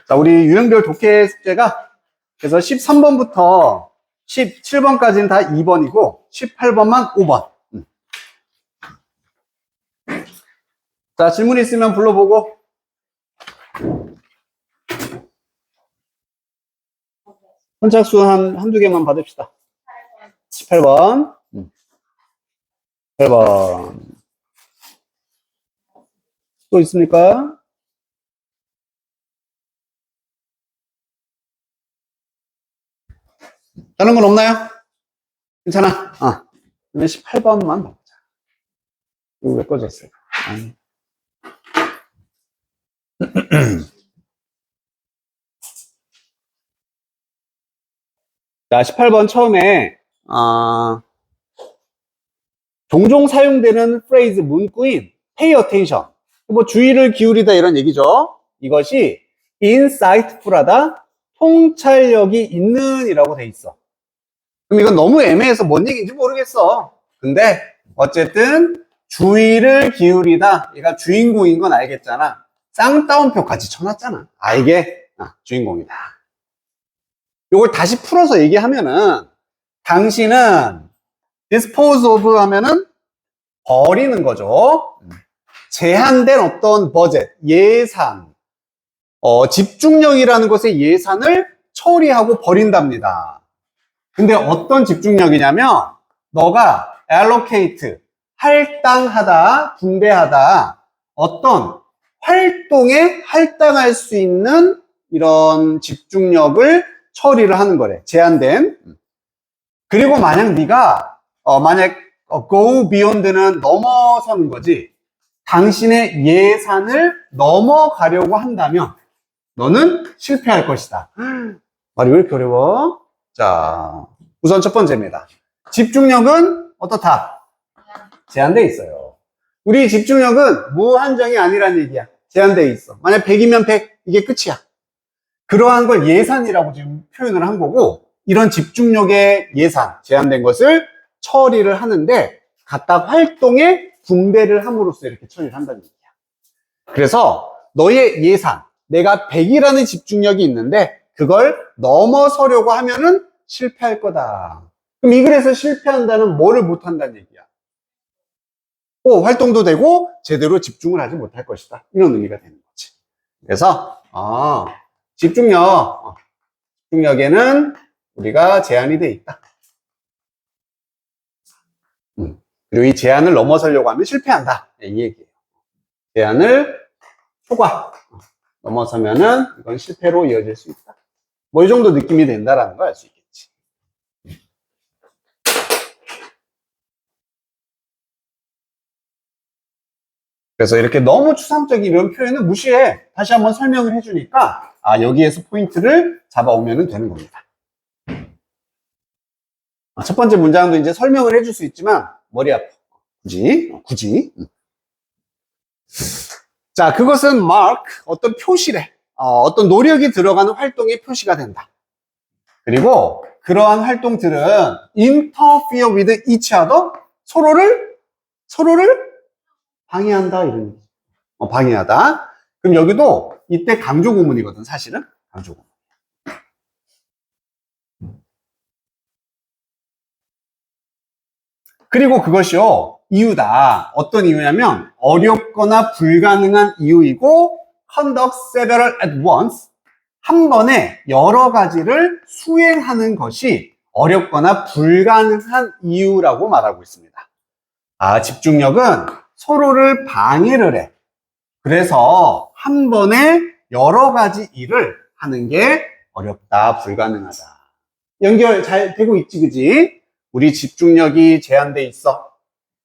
자, 우리 유형별 독해 숙제가 그래서 13번부터 17번까지는 다 2번이고 18번만 5번. 자, 질문 있으면 불러보고. 선착순 한두 개만 받읍시다. 18번. 8번. 또 있습니까? 다른 건 없나요? 괜찮아. 그러면 18번만 봐보자. 이거 왜 꺼졌어요? 자, 18번 처음에, 종종 사용되는 phrase, 문구인 pay attention. 뭐 주의를 기울이다 이런 얘기죠. 이것이 insightful하다, 통찰력이 있는 이라고 돼 있어. 그럼 이건 너무 애매해서 뭔 얘기인지 모르겠어. 근데 어쨌든 주의를 기울이다. 얘가 주인공인 건 알겠잖아. 쌍따옴표 같이 쳐놨잖아. 이게 주인공이다. 이걸 다시 풀어서 얘기하면은 당신은 dispose of 하면은 버리는 거죠. 제한된 어떤 버젯, 예산, 집중력이라는 것의 예산을 처리하고 버린답니다. 근데 어떤 집중력이냐면 너가 allocate, 할당하다, 분배하다, 어떤 활동에 할당할 수 있는 이런 집중력을 처리를 하는 거래. 제한된. 그리고 만약 네가 만약 go beyond는 넘어서는 거지. 당신의 예산을 넘어가려고 한다면 너는 실패할 것이다. 말이 왜 이렇게 어려워? 자, 우선 첫 번째입니다. 집중력은 어떻다? 제한되어 있어요. 우리 집중력은 무한정이 아니란 얘기야. 제한되어 있어. 만약 100이면 100, 이게 끝이야. 그러한 걸 예산이라고 지금 표현을 한 거고, 이런 집중력의 예산, 제한된 것을 처리를 하는데 각각 활동에 분배를 함으로써 이렇게 처리를 한다는 얘기야. 그래서 너의 예산, 내가 100이라는 집중력이 있는데 그걸 넘어서려고 하면은 실패할 거다. 그럼 이 글에서 실패한다는 뭐를 못한다는 얘기야? 활동도 되고 제대로 집중을 하지 못할 것이다. 이런 의미가 되는 거지. 그래서 집중력에는 우리가 제한이 돼 있다. 그리고 이 제한을 넘어서려고 하면 실패한다. 이 얘기예요. 제한을 초과 넘어서면은 이건 실패로 이어질 수 있다. 뭐 이 정도 느낌이 된다라는 걸 알 수 있겠지. 그래서 이렇게 너무 추상적인 이런 표현은 무시해. 다시 한번 설명을 해주니까 여기에서 포인트를 잡아오면 되는 겁니다. 첫 번째 문장도 이제 설명을 해줄 수 있지만 머리 아파. 굳이. 자, 그것은 mark, 어떤 표시래. 어떤 노력이 들어가는 활동의 표시가 된다. 그리고 그러한 활동들은 interfere with each other, 서로를 방해한다 이런 얘기. 방해하다. 그럼 여기도 이때 강조 구문이거든, 사실은. 강조 구문. 그리고 그것이요, 이유다. 어떤 이유냐면 어렵거나 불가능한 이유이고 conduct several at once, 한 번에 여러 가지를 수행하는 것이 어렵거나 불가능한 이유라고 말하고 있습니다. 집중력은 서로를 방해를 해. 그래서 한 번에 여러 가지 일을 하는 게 어렵다, 불가능하다. 연결 잘 되고 있지, 그지? 우리 집중력이 제한돼 있어.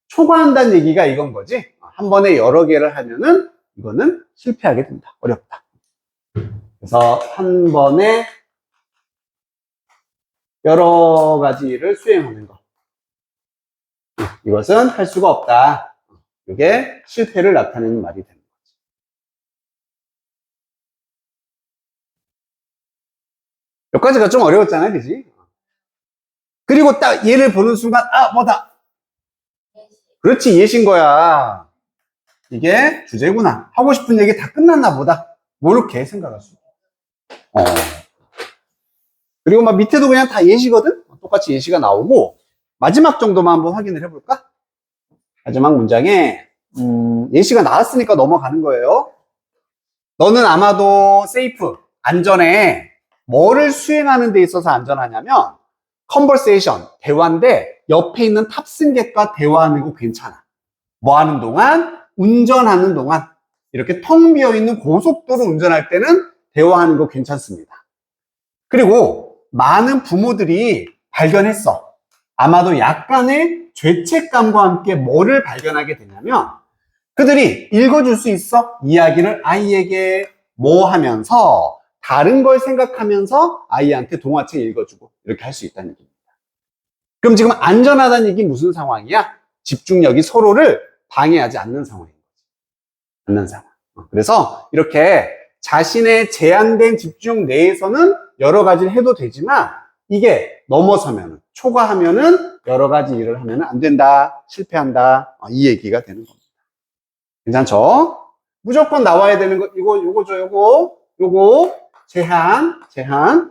초과한다는 얘기가 이건 거지. 한 번에 여러 개를 하면은 이거는 실패하게 된다. 어렵다. 그래서 한 번에 여러 가지 일을 수행하는 것. 이것은 할 수가 없다. 이게 실패를 나타내는 말이 되는 거지. 여기까지가 좀 어려웠잖아, 그지? 그리고 딱 얘를 보는 순간, 뭐다? 그렇지, 예신 거야. 이게 주제구나. 하고 싶은 얘기 다 끝났나 보다. 뭐 이렇게 생각할 수 있어. 어. 그리고 막 밑에도 그냥 다 예시거든? 똑같이 예시가 나오고, 마지막 정도만 한번 확인을 해볼까? 마지막 문장에, 예시가 나왔으니까 넘어가는 거예요. 너는 아마도 세이프, 안전에 뭐를 수행하는 데 있어서 안전하냐면, 컨버세이션, 대화인데, 옆에 있는 탑승객과 대화하는 거 괜찮아. 뭐 하는 동안? 운전하는 동안. 이렇게 텅 비어있는 고속도로 운전할 때는 대화하는 거 괜찮습니다. 그리고 많은 부모들이 발견했어. 아마도 약간의 죄책감과 함께 뭐를 발견하게 되냐면 그들이 읽어줄 수 있어? 이야기를 아이에게 뭐 하면서 다른 걸 생각하면서 아이한테 동화책 읽어주고 이렇게 할 수 있다는 얘기입니다. 그럼 지금 안전하다는 얘기 무슨 상황이야? 집중력이 서로를 방해하지 않는 상황인 거지. 않는 상황. 그래서 이렇게 자신의 제한된 집중 내에서는 여러 가지를 해도 되지만 이게 넘어서면 초과하면은 여러 가지 일을 하면 안 된다, 실패한다, 이 얘기가 되는 겁니다. 괜찮죠? 무조건 나와야 되는 거 요거죠, 요거 제한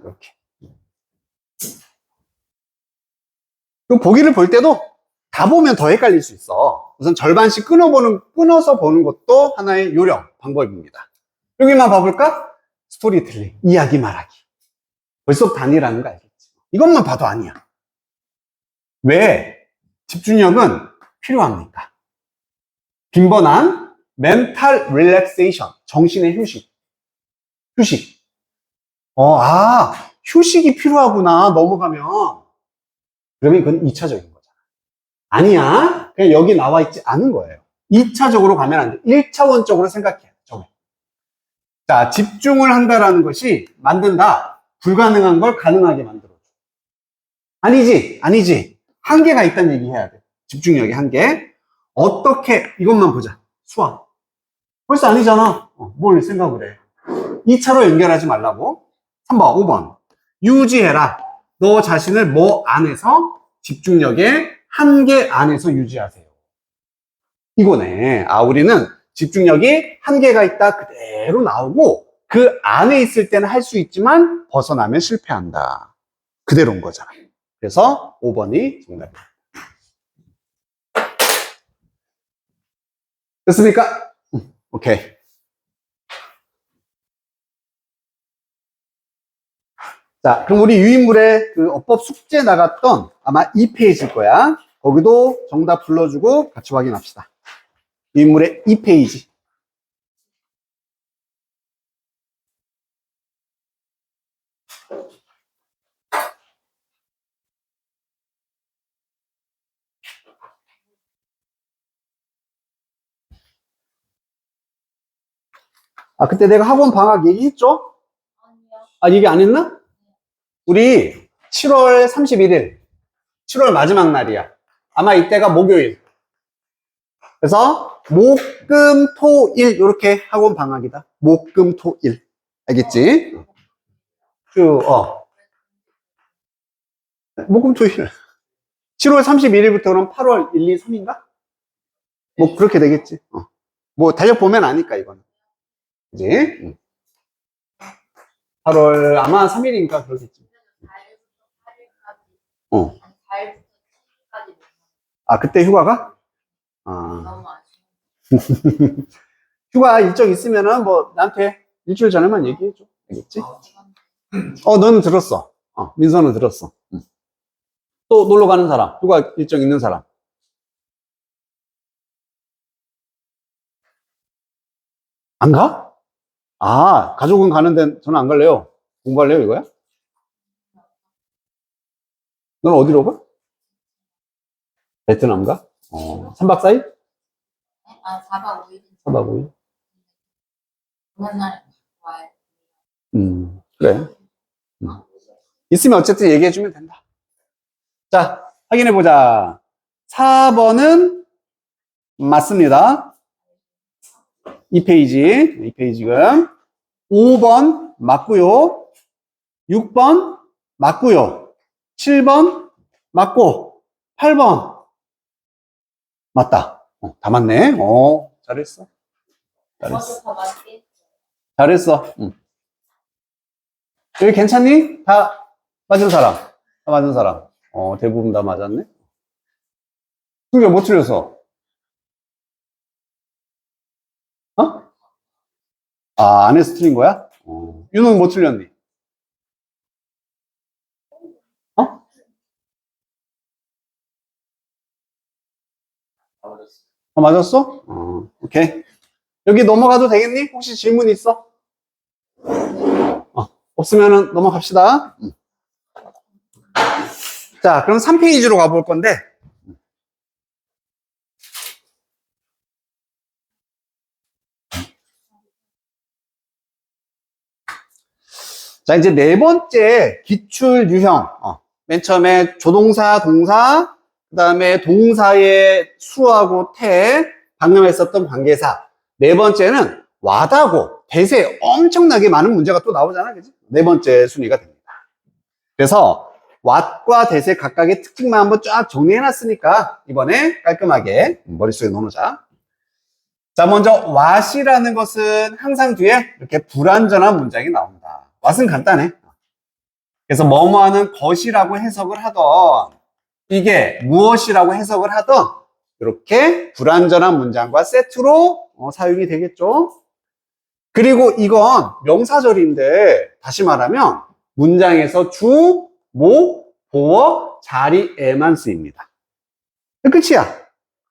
이렇게. 그 보기를 볼 때도 다 보면 더 헷갈릴 수 있어. 우선 절반씩 끊어서 보는 것도 하나의 요령, 방법입니다. 여기만 봐볼까? 스토리텔링, 이야기 말하기. 벌써 단위라는 거 알겠지? 이것만 봐도 아니야. 왜? 집중력은 필요합니까? 빈번한 멘탈 릴렉세이션, 정신의 휴식. 휴식이 필요하구나, 넘어가면. 그러면 그건 2차적인 거잖아. 아니야. 그냥 여기 나와 있지 않은 거예요. 2차적으로 가면 안 돼. 1차원적으로 생각해. 자, 집중을 한다라는 것이 만든다. 불가능한 걸 가능하게 만들어줘. 아니지. 한계가 있다는 얘기 해야 돼. 집중력의 한계. 어떻게, 이것만 보자. 수학. 벌써 아니잖아. 뭘 생각을 해. 2차로 연결하지 말라고. 3번, 5번. 유지해라. 너 자신을 뭐 안에서? 집중력의 한계 안에서 유지하세요. 이거네. 우리는 집중력이 한계가 있다 그대로 나오고 그 안에 있을 때는 할 수 있지만 벗어나면 실패한다. 그대로인 거잖아. 그래서 5번이 정답이다. 됐습니까? 오케이. 자, 그럼 우리 유인물에 그 어법 숙제 나갔던 아마 2페이지일 거야. 거기도 정답 불러주고 같이 확인합시다. 유인물의 2페이지. 그때 내가 학원 방학 얘기했죠? 얘기 안 했나? 우리 7월 31일, 7월 마지막 날이야. 아마 이때가 목요일. 그래서 목, 금, 토, 일 이렇게 학원 방학이다. 목, 금, 토, 일. 알겠지? 목, 금, 토, 일. 7월 31일부터는 8월 1, 2, 3인가? 뭐 그렇게 되겠지. 뭐 달력보면 아니까 이거는. 그지? 8월 아마 3일인가 그러겠지. 그때 휴가가? 휴가 일정 있으면은 뭐 나한테 일주일 전에만 얘기해줘. 알겠지? 너는 들었어. 민서는 들었어. 또 놀러 가는 사람, 휴가 일정 있는 사람. 안 가? 가족은 가는데 저는 안 갈래요. 공부할래요, 이거야? 넌 어디로 가? 베트남 가? 3박 4일? 4박 5일. 4박 5일? 그날 와요. 그래. 있으면 어쨌든 얘기해주면 된다. 자, 확인해보자. 4번은 맞습니다. 2페이지 지금. 5번 맞고요. 6번 맞고요. 7번 맞고 8번 맞다. 다 맞네. 잘했어. 잘했어. 여기 괜찮니? 다 맞은 사람. 다 맞은 사람. 대부분 다 맞았네. 그게 뭐 틀렸어? 어? 아, 안에서 틀린 거야? 윤호는 뭐 틀렸니? 어? 맞았어? 오케이. 여기 넘어가도 되겠니? 혹시 질문 있어? 없으면은 넘어갑시다. 자, 그럼 3페이지로 가볼 건데, 자, 이제 네 번째 기출 유형. 맨 처음에 조동사, 동사, 그 다음에 동사의 수하고 태, 방금 했었던 관계사. 네 번째는 what하고 대세 엄청나게 많은 문제가 또 나오잖아. 그지? 네 번째 순위가 됩니다. 그래서 what과 대세 각각의 특징만 한번 쫙 정리해놨으니까 이번에 깔끔하게 머릿속에 넣어놓자. 자, 먼저 what이라는 것은 항상 뒤에 이렇게 불완전한 문장이 나옵니다. what은 간단해. 그래서 뭐뭐하는 것이라고 해석을 하던 이게 무엇이라고 해석을 하던 이렇게 불완전한 문장과 세트로 사용이 되겠죠. 그리고 이건 명사절인데 다시 말하면 문장에서 주, 목, 보어, 자리에만 쓰입니다. 끝이야.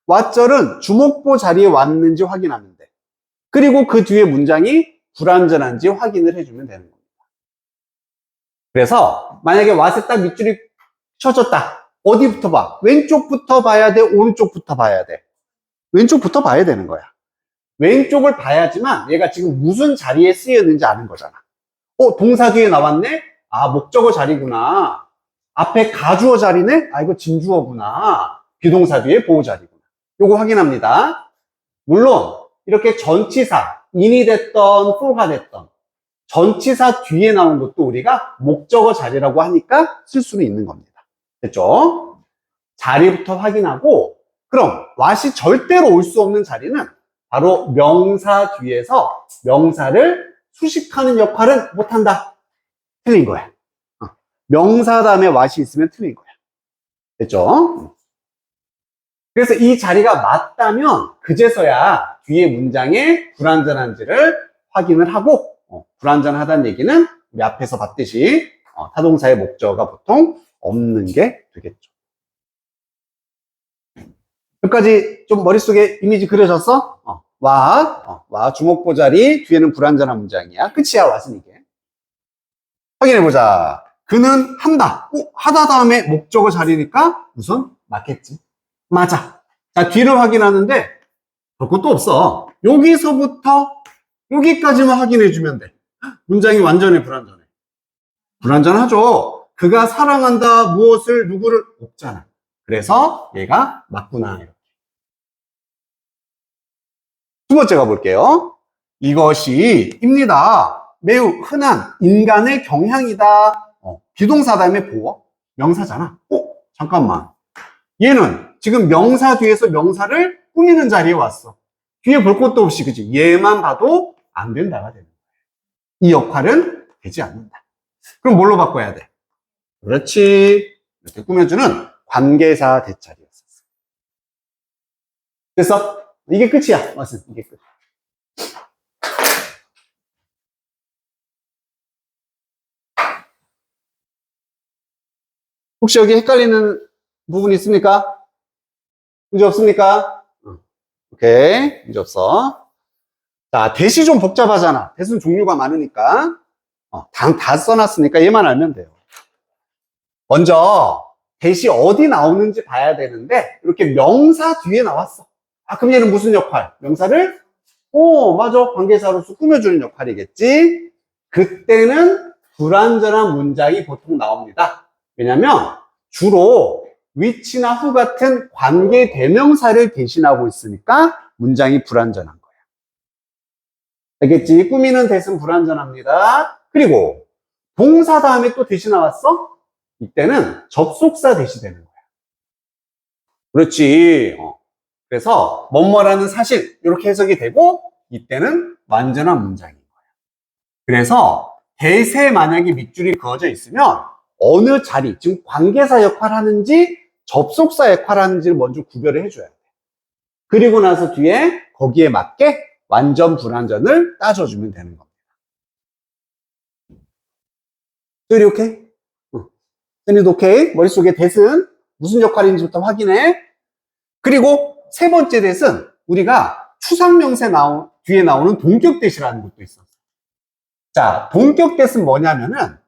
왓절은 주목보 자리에 왔는지 확인하면 돼. 그리고 그 뒤에 문장이 불완전한지 확인을 해주면 되는 겁니다. 그래서 만약에 왓에 딱 밑줄이 쳐졌다. 어디부터 봐? 왼쪽부터 봐야 돼? 오른쪽부터 봐야 돼? 왼쪽부터 봐야 되는 거야. 왼쪽을 봐야지만 얘가 지금 무슨 자리에 쓰였는지 아는 거잖아. 동사 뒤에 나왔네? 아, 목적어 자리구나. 앞에 가주어 자리네? 아, 이거 진주어구나. 비동사 뒤에 보호 자리구나. 요거 확인합니다. 물론 이렇게 전치사, in이 됐던 for가 됐던 전치사 뒤에 나온 것도 우리가 목적어 자리라고 하니까 쓸 수는 있는 겁니다. 됐죠? 자리부터 확인하고, 그럼 what이 절대로 올 수 없는 자리는 바로 명사 뒤에서 명사를 수식하는 역할은 못한다. 틀린 거야. 명사 다음에 what이 있으면 틀린 거야. 됐죠? 그래서 이 자리가 맞다면 그제서야 뒤에 문장의 불완전한지를 확인을 하고, 불완전하다는 얘기는 우리 앞에서 봤듯이 타동사의 목적어가 보통 없는 게 되겠죠. 여기까지 좀 머릿속에 이미지 그려졌어? 와, 주목보 자리, 뒤에는 불완전한 문장이야. 끝이야, what은 이게. 확인해보자. 그는 한다. 하다 다음에 목적어 자리니까 우선 맞겠지. 맞아. 자, 뒤를 확인하는데 별 것도 없어. 여기서부터 여기까지만 확인해주면 돼. 문장이 완전히 불완전해. 불완전하죠. 그가 사랑한다, 무엇을, 누구를 없잖아. 그래서 얘가 맞구나. 두 번째 가볼게요. 이것이입니다. 매우 흔한 인간의 경향이다. 비동사 다음에 보어. 명사잖아. 잠깐만. 얘는 지금 명사 뒤에서 명사를 꾸미는 자리에 왔어. 뒤에 볼 것도 없이, 그치? 얘만 봐도 안 된다가 되는 거야. 이 역할은 되지 않는다. 그럼 뭘로 바꿔야 돼? 그렇지. 이렇게 꾸며주는 관계사 대자리였었어. 됐어? 이게 끝이야. 맞습 이게 끝. 혹시 여기 헷갈리는 부분 있습니까? 문제 없습니까? 오케이. 문제 없어. 자, 대시 좀 복잡하잖아. 대수는 종류가 많으니까. 다 써놨으니까 얘만 알면 돼요. 먼저, 대시 어디 나오는지 봐야 되는데, 이렇게 명사 뒤에 나왔어. 그럼 얘는 무슨 역할? 명사를? 맞아. 관계사로서 꾸며주는 역할이겠지? 그때는 불완전한 문장이 보통 나옵니다. 왜냐면, 주로 which나 who 같은 관계 대명사를 대신하고 있으니까 문장이 불완전한 거야. 알겠지? 꾸미는 대신 불완전합니다. 그리고 동사 다음에 또 대시 나왔어? 이때는 접속사 대시 되는 거야. 그렇지. 그래서 뭐뭐라는 사실 이렇게 해석이 되고 이때는 완전한 문장인 거야. 그래서 대세 만약에 밑줄이 그어져 있으면 어느 자리, 지금 관계사 역할을 하는지 접속사 역할을 하는지를 먼저 구별을 해줘야 돼. 그리고 나서 뒤에 거기에 맞게 완전 불완전을 따져주면 되는 겁니다. 소리 오케이? 소리도 오케이? 머릿속에 that은 무슨 역할인지부터 확인해. 그리고 세 번째 that은 우리가 추상명사 뒤에 나오는 동격 that이라는 것도 있었어. 자, 동격 that은 뭐냐면은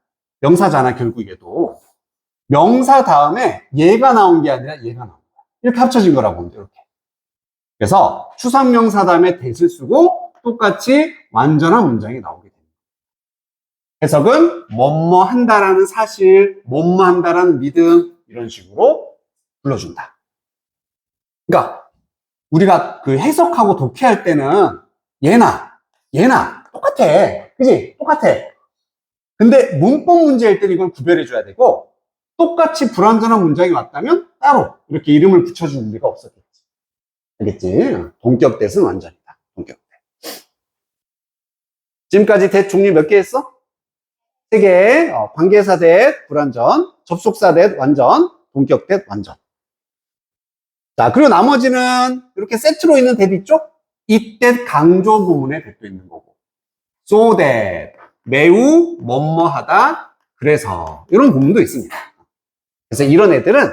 명사잖아, 결국에도. 명사 다음에 얘가 나온 게 아니라 얘가 나온 거야. 이렇게 합쳐진 거라고 보면 돼, 이렇게. 그래서 추상명사 다음에 that을 쓰고 똑같이 완전한 문장이 나오게 됩니다. 해석은 뭐뭐 한다라는 사실, 뭐뭐 한다라는 믿음, 이런 식으로 불러준다. 그러니까 우리가 그 해석하고 독해할 때는 얘나 똑같아. 그지? 똑같아. 근데 문법 문제일 때는 이걸 구별해줘야 되고 똑같이 불완전한 문장이 왔다면 따로 이렇게 이름을 붙여줄 리가 없었겠지. 알겠지? 동격 that은 완전이다. 동격 that. 지금까지 that 종류 몇 개 했어? 3개. 관계사 that 불완전, 접속사 that 완전, 동격 that 완전. 자, 그리고 나머지는 이렇게 세트로 있는 that 있죠? 이 that 강조 구문에 that도 있는 거고. so that, 매우, 뭐뭐하다, 그래서 이런 구문도 있습니다. 그래서 이런 애들은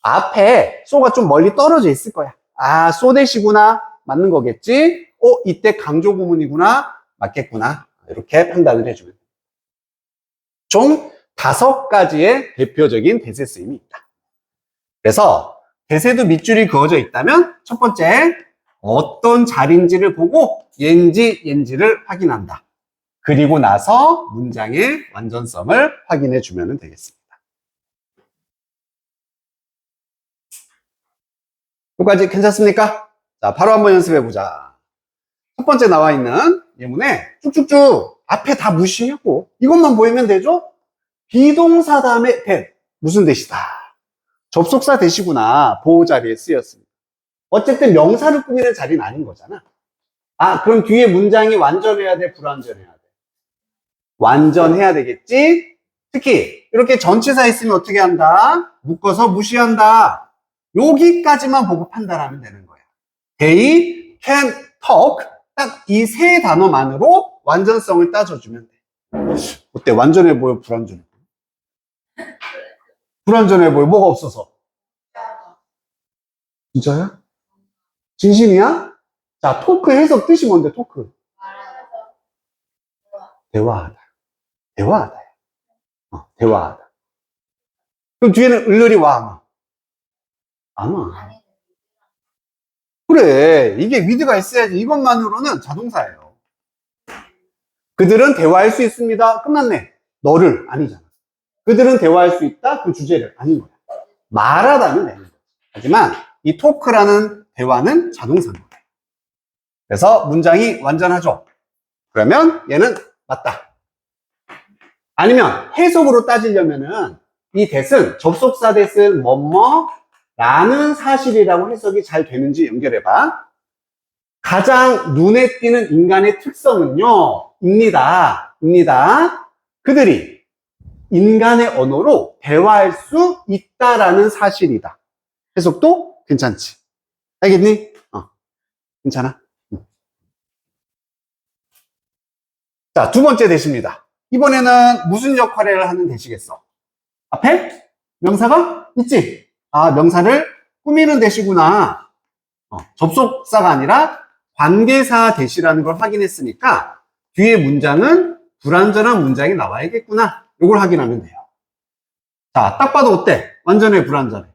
앞에 so가 좀 멀리 떨어져 있을 거야. 아, so that이구나. 맞는 거겠지? 이때 강조 구문이구나. 맞겠구나. 이렇게 판단을 해주면 돼. 총 5가지의 대표적인 that의 쓰임이 있다. 그래서 that에도 밑줄이 그어져 있다면 첫 번째, 어떤 자리인지를 보고 얘인지를 확인한다. 그리고 나서 문장의 완전성을 확인해 주면 되겠습니다. 여기까지 괜찮습니까? 자, 바로 한번 연습해 보자. 첫 번째 나와 있는 예문에 쭉쭉쭉 앞에 다 무시하고 이것만 보이면 되죠? 비동사 다음에 that. 무슨 that이다? 접속사 that이구나. 보호 자리에 쓰였습니다. 어쨌든 명사를 꾸미는 자리는 아닌 거잖아. 아, 그럼 뒤에 문장이 완전해야 돼? 불완전해야 돼? 완전해야 되겠지? 특히 이렇게 전치사 있으면 어떻게 한다? 묶어서 무시한다. 여기까지만 보고 판단하면 되는 거야. They can talk. 딱 이 세 단어만으로 완전성을 따져주면 돼. 어때? 완전해 보여? 불완전해 보여? 불완전해 보여? 뭐가 없어서? 진짜야? 진심이야? 자, 토크 해석 뜻이 뭔데, 토크? 대화하다. 대화하다. 대화하다. 그럼 뒤에는 을을이 와, 안 와. 그래, 이게 위드가 있어야지. 이것만으로는 자동사예요. 그들은 대화할 수 있습니다. 끝났네. 너를 아니잖아. 그들은 대화할 수 있다. 그 주제를 아닌 거야. 말하다는 되는 거야. 하지만 이 토크라는 대화는 자동사인 거야. 그래서 문장이 완전하죠. 그러면 얘는 맞다. 아니면 해석으로 따지려면은 이 that은 접속사 that은 뭐뭐라는 사실이라고 해석이 잘 되는지 연결해봐. 가장 눈에 띄는 인간의 특성은요, 입니다. 그들이 인간의 언어로 대화할 수 있다라는 사실이다. 해석도 괜찮지. 알겠니? 괜찮아. 자, 두 번째 that입니다. 이번에는 무슨 역할을 하는 that이겠어? 앞에 명사가 있지? 아, 명사를 꾸미는 that이구나. 접속사가 아니라 관계사 that이라는 걸 확인했으니까 뒤에 문장은 불완전한 문장이 나와야겠구나. 이걸 확인하면 돼요. 자, 딱 봐도 어때? 완전해, 불완전해?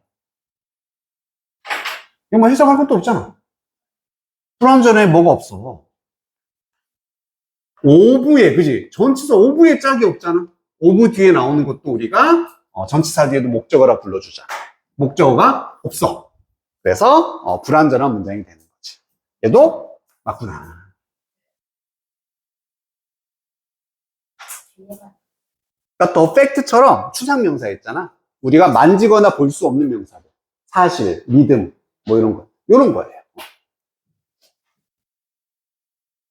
이거 뭐 해석할 것도 없잖아. 불완전해, 뭐가 없어. 오부에, 그지? 전치사 오부에 짝이 없잖아. 오부 뒤에 나오는 것도 우리가 전치사 뒤에도 목적어라 불러주자. 목적어가 없어. 그래서 불완전한 문장이 되는 거지. 얘도 맞구나. 그러니까 더 팩트처럼 추상명사 있잖아. 우리가 만지거나 볼 수 없는 명사들. 사실, 믿음, 뭐 이런 거. 이런 거예요.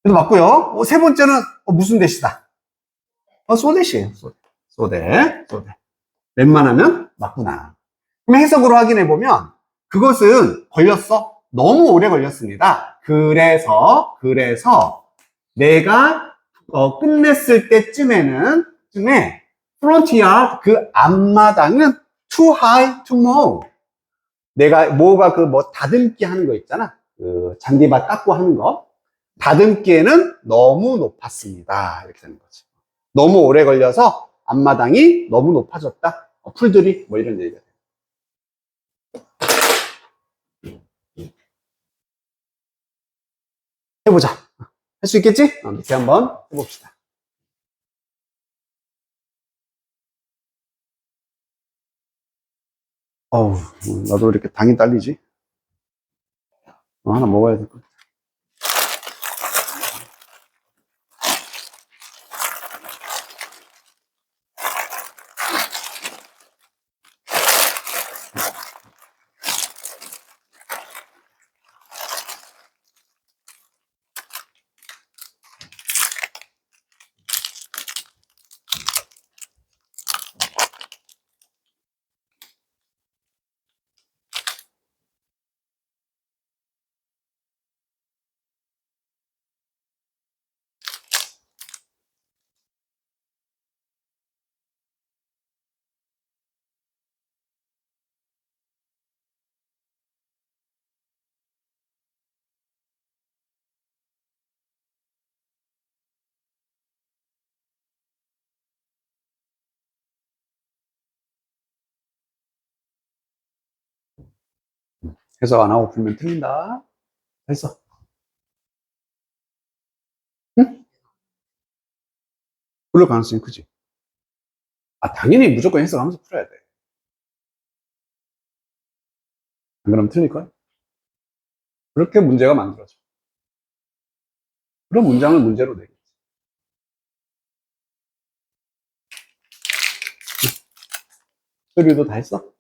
그래서 맞고요. 세 번째는 무슨 that이다? 소댓이에요. 소댓. 웬만하면 맞구나. 그럼 해석으로 확인해 보면 그것은 걸렸어. 너무 오래 걸렸습니다. 그래서 내가 끝냈을 쯤에 frontier 그 앞마당은 too high to mow. 내가 뭐가 다듬기 하는 거 있잖아. 그 잔디밭 깎고 하는 거. 다듬기에는 너무 높았습니다. 이렇게 되는 거지. 너무 오래 걸려서 앞마당이 너무 높아졌다. 풀들이 뭐 이런 얘기가 돼. 해보자. 할 수 있겠지? 밑에 한번 해봅시다. 어우, 나도 이렇게 당이 딸리지? 하나 먹어야 될 것 같아. 해석 안 하고 풀면 틀린다. 했어. 응? 그럴 가능성이 크지. 당연히 무조건 해석하면서 풀어야 돼. 안 그러면 틀릴걸? 그렇게 문제가 만들어져. 그런 문장을 문제로 내겠지. 서류도 다 했어?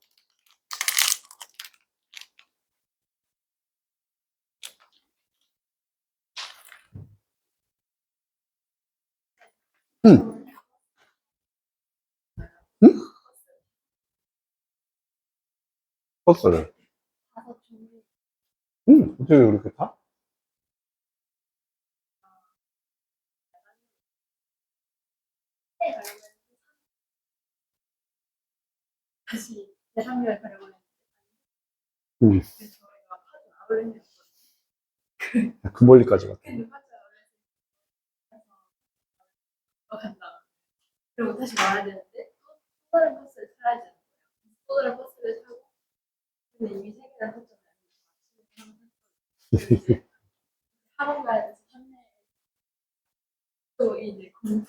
응. 응? 버스를. 응. 어떻게 그렇게 타? 다시 대상교에 가려고 했는데 응. 그래서 저희가 파주 아울렛에 그 멀리까지 갔다. 근데 파주 아울렛에서 간다. 그리고 다시 와야 되는데 또 다른 버스를 타야 되는 거예요. 또 다른 버스를 타고 근데 이미 세 개나 탔잖아요. 학원 가야 돼서 탔네. 또 이제 08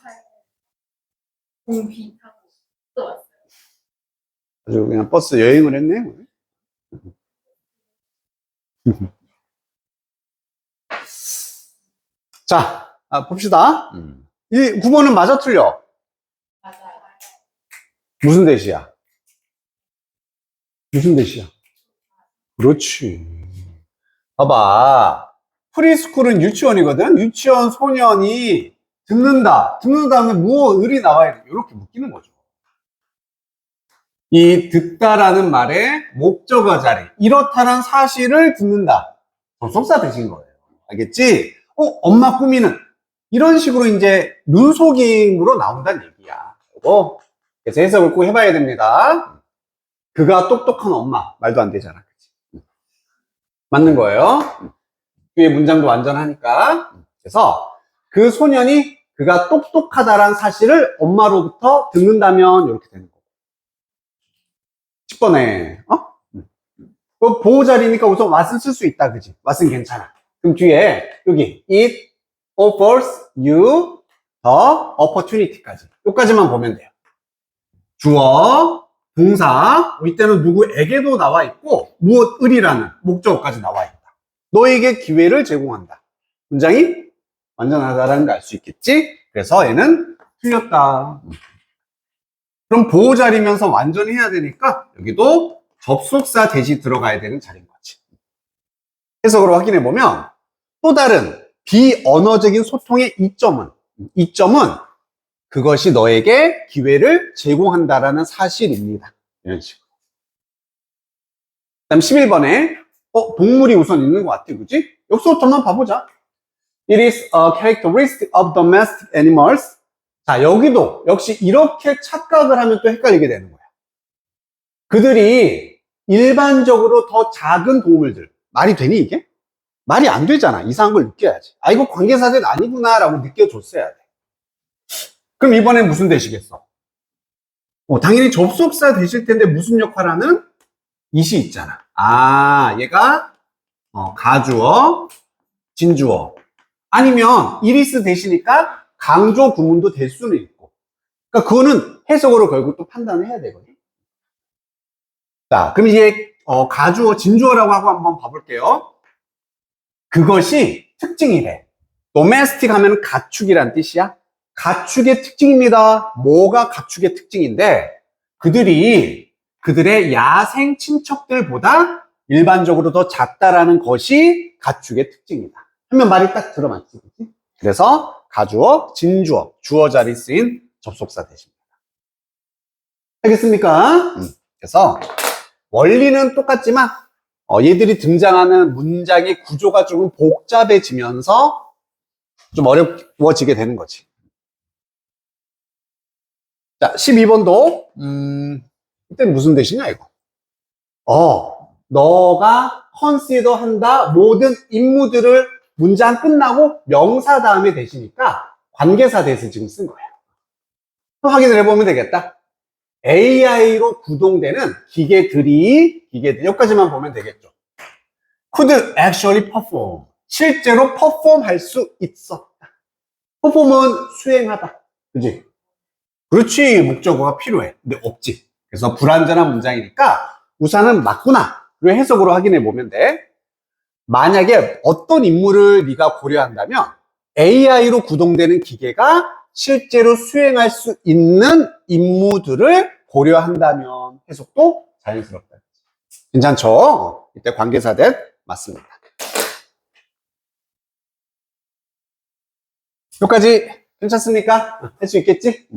02 타고 또 왔어요. 아주 그냥 버스 여행을 했네. 자, 봅시다. 이 9번은 맞아 틀려? 맞아요. 무슨 대시야? 무슨 대시야? 그렇지. 봐봐. 프리스쿨은 유치원이거든? 유치원 소년이 듣는다. 듣는다 하면 무엇을이 나와야 돼. 이렇게 묶이는 거죠. 이 듣다라는 말의 목적어 자리. 이렇다는 사실을 듣는다. 접속사 되신 거예요. 알겠지? 엄마 꾸미는. 이런 식으로 이제 눈속임으로 나온다는 얘기야. 그리고 그래서 해석을 꼭 해봐야 됩니다. 그가 똑똑한 엄마. 말도 안 되잖아. 그치? 맞는 거예요. 뒤에 문장도 완전하니까. 그래서 그 소년이 그가 똑똑하다라는 사실을 엄마로부터 듣는다면 이렇게 되는 거고. 10번에 그 보호자리니까 우선 what은 쓸 수 있다. 그지? what은 괜찮아. 그럼 뒤에 여기 it offers you the opportunity까지. 여기까지만 보면 돼요. 주어, 동사, 이때는 누구에게도 나와 있고 무엇을이라는 목적어까지 나와 있다. 너에게 기회를 제공한다. 문장이 완전하다라는 걸 알 수 있겠지? 그래서 얘는 틀렸다. 그럼 보호자리면서 완전히 해야 되니까 여기도 접속사 대시 들어가야 되는 자리인 거지. 해석으로 확인해 보면 또 다른 비언어적인 소통의 이점은 그것이 너에게 기회를 제공한다라는 사실입니다. 이런 식으로. 그다음 11번에 동물이 우선 있는 것 같아, 그지? 여기서부터 한번 봐보자. It is a characteristic of domestic animals. 자, 여기도 역시 이렇게 착각을 하면 또 헷갈리게 되는 거야. 그들이 일반적으로 더 작은 동물들, 말이 되니 이게? 말이 안 되잖아. 이상한 걸 느껴야지. 아, 이거 관계사들 아니구나 라고 느껴줬어야 돼. 그럼 이번엔 무슨 되시겠어? 당연히 접속사 되실 텐데 무슨 역할 하는? it이 있잖아. 아, 얘가 가주어, 진주어. 아니면 이리스 되시니까 강조 구문도 될 수는 있고. 그러니까 그거는 해석으로 결국 또 판단을 해야 되거든요. 자, 그럼 이제 가주어, 진주어라고 하고 한번 봐볼게요. 그것이 특징이래. domestic 하면 가축이란 뜻이야. 가축의 특징입니다. 뭐가 가축의 특징인데 그들의 야생 친척들보다 일반적으로 더 작다라는 것이 가축의 특징이다. 하면 말이 딱 들어맞지. 그래서 가주어, 진주어, 주어 자리 쓰인 접속사 대신입니다. 알겠습니까? 그래서 원리는 똑같지만 얘들이 등장하는 문장의 구조가 조금 복잡해지면서 좀 어려워지게 되는 거지. 자, 12번도 이때 무슨 대신이야 이거? 너가 consider 한다 모든 임무들을 문장 끝나고 명사 다음에 대시니까 관계사 대해서 지금 쓴 거야. 또 확인을 해보면 되겠다. AI로 구동되는 기계들이 여기까지만 보면 되겠죠. could actually perform. 실제로 perform 할 수 있었다. perform은 수행하다. 그지? 그렇지. 목적어가 필요해. 근데 없지. 그래서 불완전한 문장이니까 우선은 맞구나. 를 해석으로 확인해 보면 돼. 만약에 어떤 임무를 네가 고려한다면 AI로 구동되는 기계가 실제로 수행할 수 있는 임무들을 고려한다면 해석도 자연스럽다. 괜찮죠? 이때 관계사 대 맞습니다. 여기까지 괜찮습니까? 할 수 있겠지?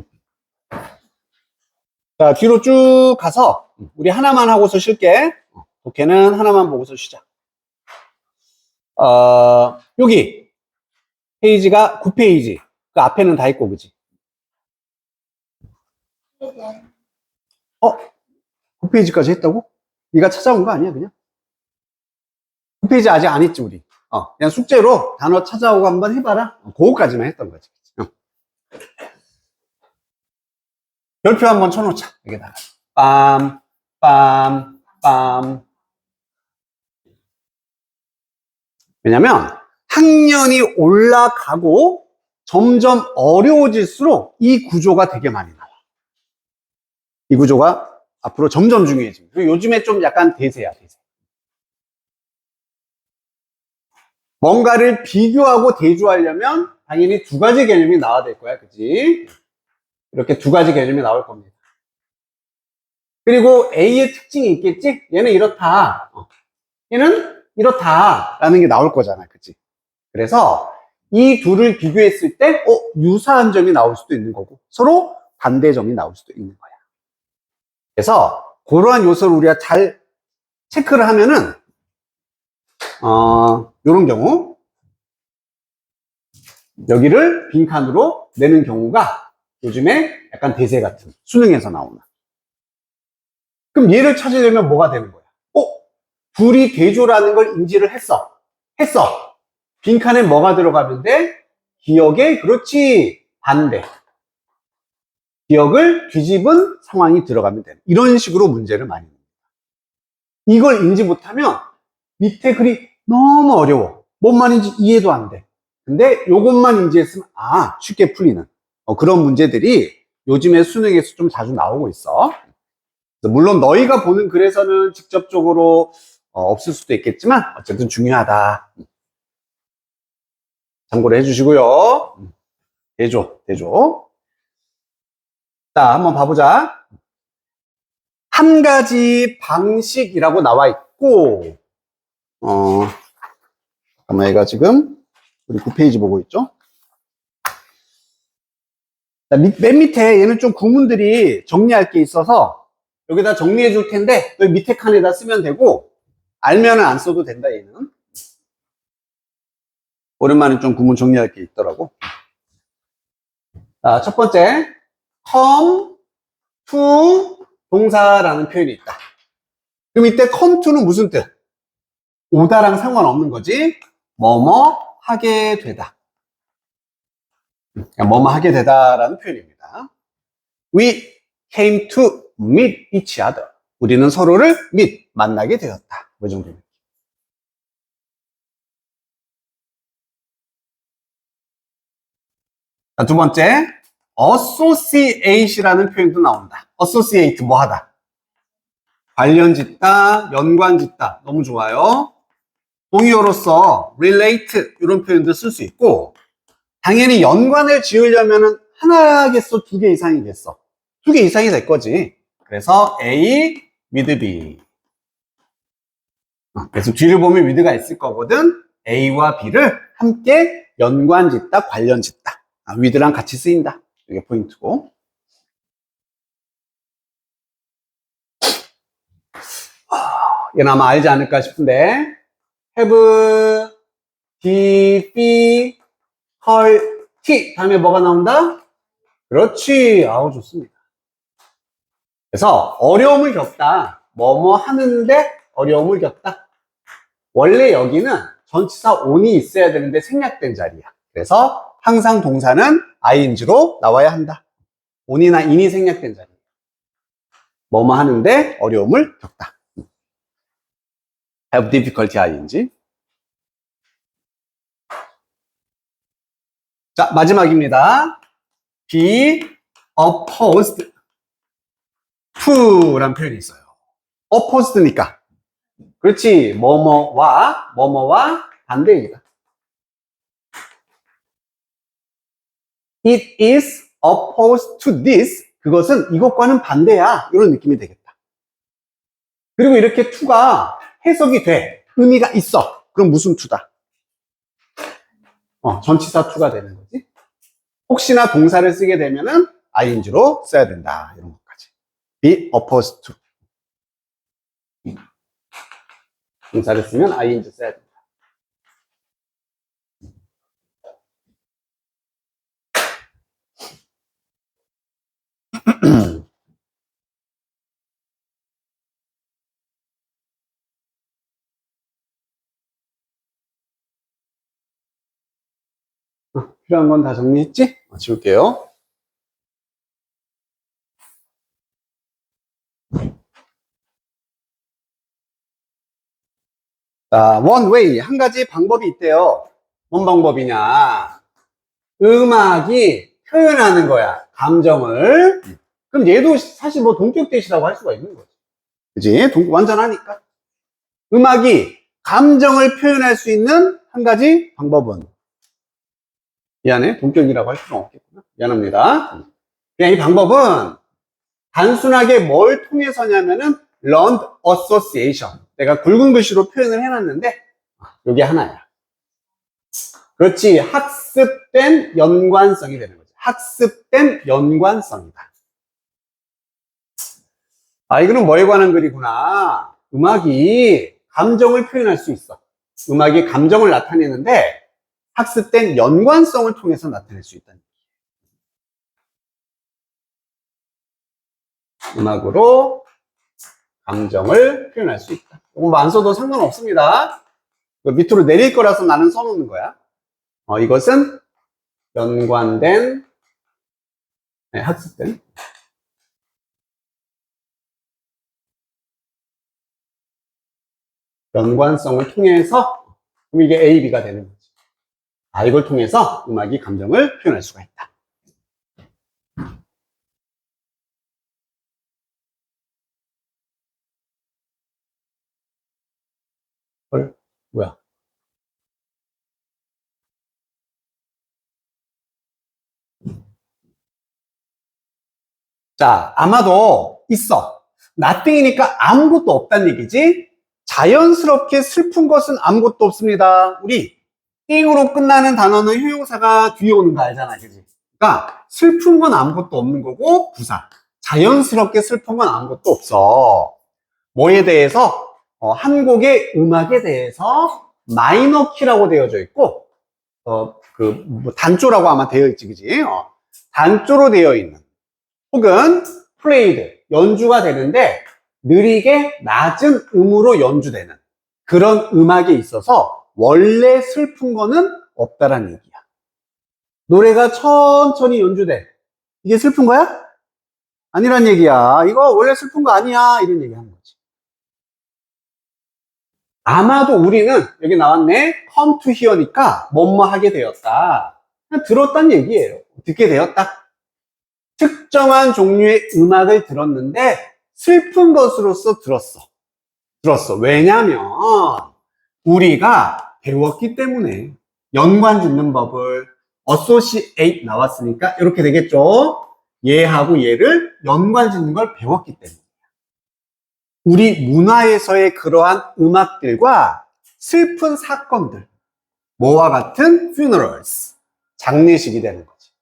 자, 뒤로 쭉 가서 우리 하나만 하고서 쉴게. 독해는 하나만 보고서 쉬자. 여기 페이지가 9페이지. 그 앞에는 다 있고, 그지? 9페이지까지 했다고? 네가 찾아온 거 아니야, 그냥? 9페이지 아직 안 했지, 우리. 그냥 숙제로 단어 찾아오고 한번 해봐라. 그거까지만 했던 거지. 별표 한번 쳐놓자, 여기다가. 빰, 빰, 빰. 왜냐면 학년이 올라가고 점점 어려워질수록 이 구조가 되게 많이 나와. 이 구조가 앞으로 점점 중요해집니다. 그리고 요즘에 좀 약간 대세야, 대세. 뭔가를 비교하고 대조하려면 당연히 두 가지 개념이 나와야 될 거야, 그치? 이렇게 두 가지 개념이 나올 겁니다. 그리고 A의 특징이 있겠지? 얘는 이렇다. 얘는 이렇다라는 게 나올 거잖아, 그치? 그래서 이 둘을 비교했을 때 유사한 점이 나올 수도 있는 거고 서로 반대점이 나올 수도 있는 거야. 그래서 그러한 요소를 우리가 잘 체크를 하면은 이런 경우 여기를 빈칸으로 내는 경우가 요즘에 약간 대세 같은 수능에서 나오나. 그럼 얘를 찾으려면 뭐가 되는 거야? 둘이 대조라는 걸 인지를 했어. 빈칸에 뭐가 들어가면 돼? 기억에, 그렇지, 반대. 기억을 뒤집은 상황이 들어가면 돼. 이런 식으로 문제를 많이 냅니다. 이걸 인지 못하면 밑에 글이 너무 어려워. 뭔 말인지 이해도 안 돼. 근데 이것만 인지했으면 쉽게 풀리는 그런 문제들이 요즘에 수능에서 좀 자주 나오고 있어. 물론 너희가 보는 글에서는 직접적으로 없을 수도 있겠지만 어쨌든 중요하다. 참고를 해주시고요. 대조. 자, 한번 봐보자. 한 가지 방식이라고 나와 있고, 잠깐만, 얘가 지금 우리 9페이지 보고 있죠? 자, 맨 밑에 얘는 좀 구문들이 정리할 게 있어서 여기다 정리해 줄 텐데 여기 밑에 칸에다 쓰면 되고 알면은 안 써도 된다 얘는. 오랜만에 좀 구문 정리할 게 있더라고. 자, 첫 번째 come to 동사라는 표현이 있다. 그럼 이때 come to는 무슨 뜻? 오다랑 상관없는 거지. 뭐뭐 하게 되다. 뭐뭐 하게 되다라는 표현입니다. We came to meet each other. 우리는 서로를 meet, 만나게 되었다. 그 정도입니다. 자, 두 번째, associate이라는 표현도 나온다. associate, 뭐 하다. 관련 짓다, 연관 짓다. 너무 좋아요. 동의어로서 relate 이런 표현도 쓸 수 있고 당연히 연관을 지으려면은 하나겠어, 두 개 이상이겠어. 두 개 이상이 될 거지. 그래서 A with B. 그래서 뒤를 보면 with가 있을 거거든. A와 B를 함께 연관 짓다, 관련 짓다. with랑 같이 쓰인다. 이게 포인트고. 얘는 아마 알지 않을까 싶은데 have difficulty 다음에 뭐가 나온다? 그렇지. 아우 좋습니다. 그래서 어려움을 겪다. 뭐뭐 하는데 어려움을 겪다. 원래 여기는 전치사 on이 있어야 되는데 생략된 자리야. 그래서 항상 동사는 ing로 나와야 한다. on이나 in이 생략된 자리. 뭐뭐 하는데 어려움을 겪다. have difficulty ing. 자, 마지막입니다. be opposed to 라는 표현이 있어요. opposed니까. 그렇지. 뭐뭐와 반대이다. It is opposed to this. 그것은 이것과는 반대야. 이런 느낌이 되겠다. 그리고 이렇게 to가 해석이 돼. 의미가 있어. 그럼 무슨 to다? 전치사 to가 되는 거지. 혹시나 동사를 쓰게 되면은 ing로 써야 된다. 이런 것까지. be opposed to. 동사를 쓰면 ing 써야 된다. 필요한 건 다 정리했지? 지울게요. 자, one way. 한 가지 방법이 있대요. 뭔 방법이냐. 음악이 표현하는 거야. 감정을. 그럼 얘도 사실 뭐 동격 대시라고 할 수가 있는 거지. 그지? 완전하니까. 음악이 감정을 표현할 수 있는 한 가지 방법은 미안해. 동격이라고 할 수는 없겠구나. 미안합니다. 그냥 이 방법은 단순하게 뭘 통해서냐면은 learned association. 내가 굵은 글씨로 표현을 해놨는데 이게 하나야. 그렇지. 학습된 연관성이 되는 거지. 학습된 연관성이다. 이거는 뭐에 관한 글이구나. 음악이 감정을 표현할 수 있어. 음악이 감정을 나타내는데 학습된 연관성을 통해서 나타낼 수 있다는 거예요. 음악으로 감정을 표현할 수 있다. 이거 뭐 안 써도 상관없습니다. 밑으로 내릴 거라서 나는 써놓는 거야. 이것은 연관된, 학습된. 연관성을 통해서 그럼 이게 A, B가 되는 거지. 이걸 통해서 음악이 감정을 표현할 수가 있다. 헐, 뭐야? 자, 아마도 있어. nothing이니까 아무것도 없다는 얘기지. 자연스럽게 슬픈 것은 아무것도 없습니다. 우리 띵으로 끝나는 단어는 형용사가 뒤에 오는 거 알잖아, 그지? 그러니까 슬픈 건 아무것도 없는 거고 부사. 자연스럽게 슬픈 건 아무것도 없어. 뭐에 대해서? 한 곡의 음악에 대해서 마이너 키라고 되어져 있고 뭐 단조라고 아마 되어 있지, 그지? 단조로 되어 있는 혹은 플레이드, 연주가 되는데 느리게 낮은 음으로 연주되는 그런 음악에 있어서 원래 슬픈 거는 없다라는 얘기야. 노래가 천천히 연주돼. 이게 슬픈 거야? 아니란 얘기야. 이거 원래 슬픈 거 아니야. 이런 얘기 하는 거지. 아마도 우리는 여기 나왔네. come to hear니까 뭐뭐 하게 되었다. 그냥 들었단 얘기예요. 듣게 되었다. 특정한 종류의 음악을 들었는데 슬픈 것으로서 들었어. 왜냐면 우리가 배웠기 때문에 연관 짓는 법을 associate 나왔으니까 이렇게 되겠죠. 얘하고 얘를 연관 짓는 걸 배웠기 때문에 우리 문화에서의 그러한 음악들과 슬픈 사건들, 뭐와 같은 funerals, 장례식이 되는 거지.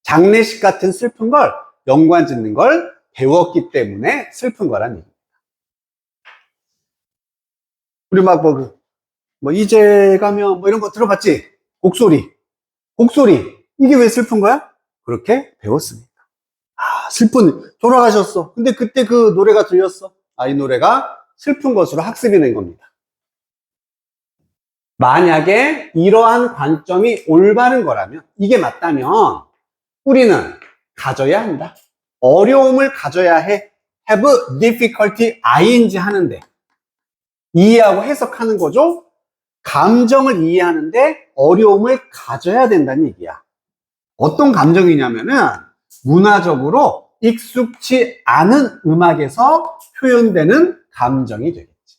장례식 같은 슬픈 걸 연관 짓는 걸 배웠기 때문에 슬픈 거란 얘기입니다. 우리 막 이제 가면 뭐 이런 거 들어봤지? 곡소리. 이게 왜 슬픈 거야? 그렇게 배웠으니까. 돌아가셨어. 근데 그때 그 노래가 들렸어. 이 노래가 슬픈 것으로 학습이 된 겁니다. 만약에 이러한 관점이 올바른 거라면, 이게 맞다면, 우리는 가져야 한다. 어려움을 가져야 해. have difficulty ing 하는데, 이해하고 해석하는 거죠. 감정을 이해하는데 어려움을 가져야 된다는 얘기야. 어떤 감정이냐면은 문화적으로 익숙치 않은 음악에서 표현되는 감정이 되겠지.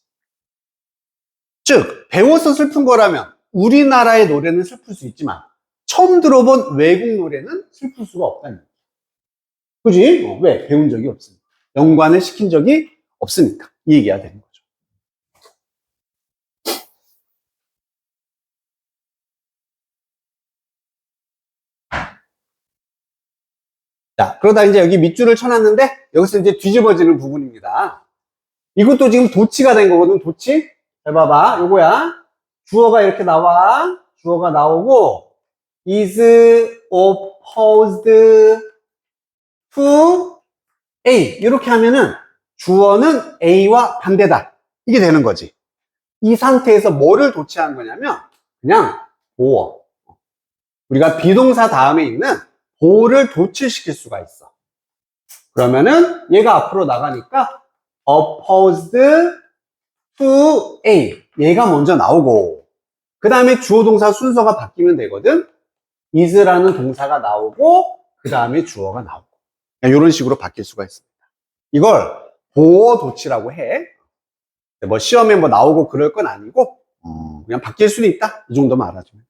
즉, 배워서 슬픈 거라면 우리나라의 노래는 슬플 수 있지만 처음 들어본 외국 노래는 슬플 수가 없다는 얘기야. 그지? 왜? 배운 적이 없으니까. 연관을 시킨 적이 없으니까. 이 얘기가 되는 거죠. 자, 그러다 이제 여기 밑줄을 쳐놨는데 여기서 이제 뒤집어지는 부분입니다. 이것도 지금 도치가 된 거거든, 도치. 잘 봐봐, 요거야. 주어가 이렇게 나와. 주어가 나오고 is opposed to A 이렇게 하면은 주어는 A와 반대다. 이게 되는 거지. 이 상태에서 뭐를 도치한 거냐면 그냥 보어. 우리가 비동사 다음에 있는 보어를 도치시킬 수가 있어. 그러면은 얘가 앞으로 나가니까 opposed to A 얘가 먼저 나오고 그 다음에 주어 동사 순서가 바뀌면 되거든. is라는 동사가 나오고 그 다음에 주어가 나오고 이런 식으로 바뀔 수가 있습니다. 이걸 보어 도치라고 해. 뭐 시험에 뭐 나오고 그럴 건 아니고 그냥 바뀔 수는 있다. 이 정도만 알아주면.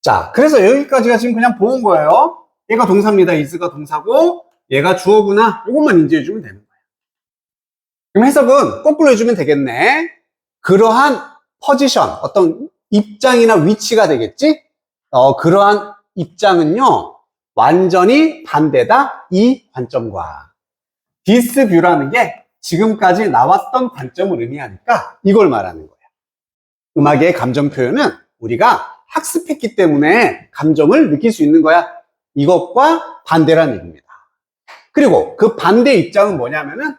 자, 그래서 여기까지가 지금 그냥 보은 거예요. 얘가 동사입니다. is가 동사고 얘가 주어구나. 이것만 인지해주면 되는 거예요. 그럼 해석은 거꾸로 해주면 되겠네. 그러한 포지션, 어떤 입장이나 위치가 되겠지? 그러한 입장은요, 완전히 반대다. 이 관점과. this view라는 게 지금까지 나왔던 관점을 의미하니까 이걸 말하는 거야. 음악의 감정 표현은 우리가 학습했기 때문에 감정을 느낄 수 있는 거야. 이것과 반대라는 얘기입니다. 그리고 그 반대 입장은 뭐냐면은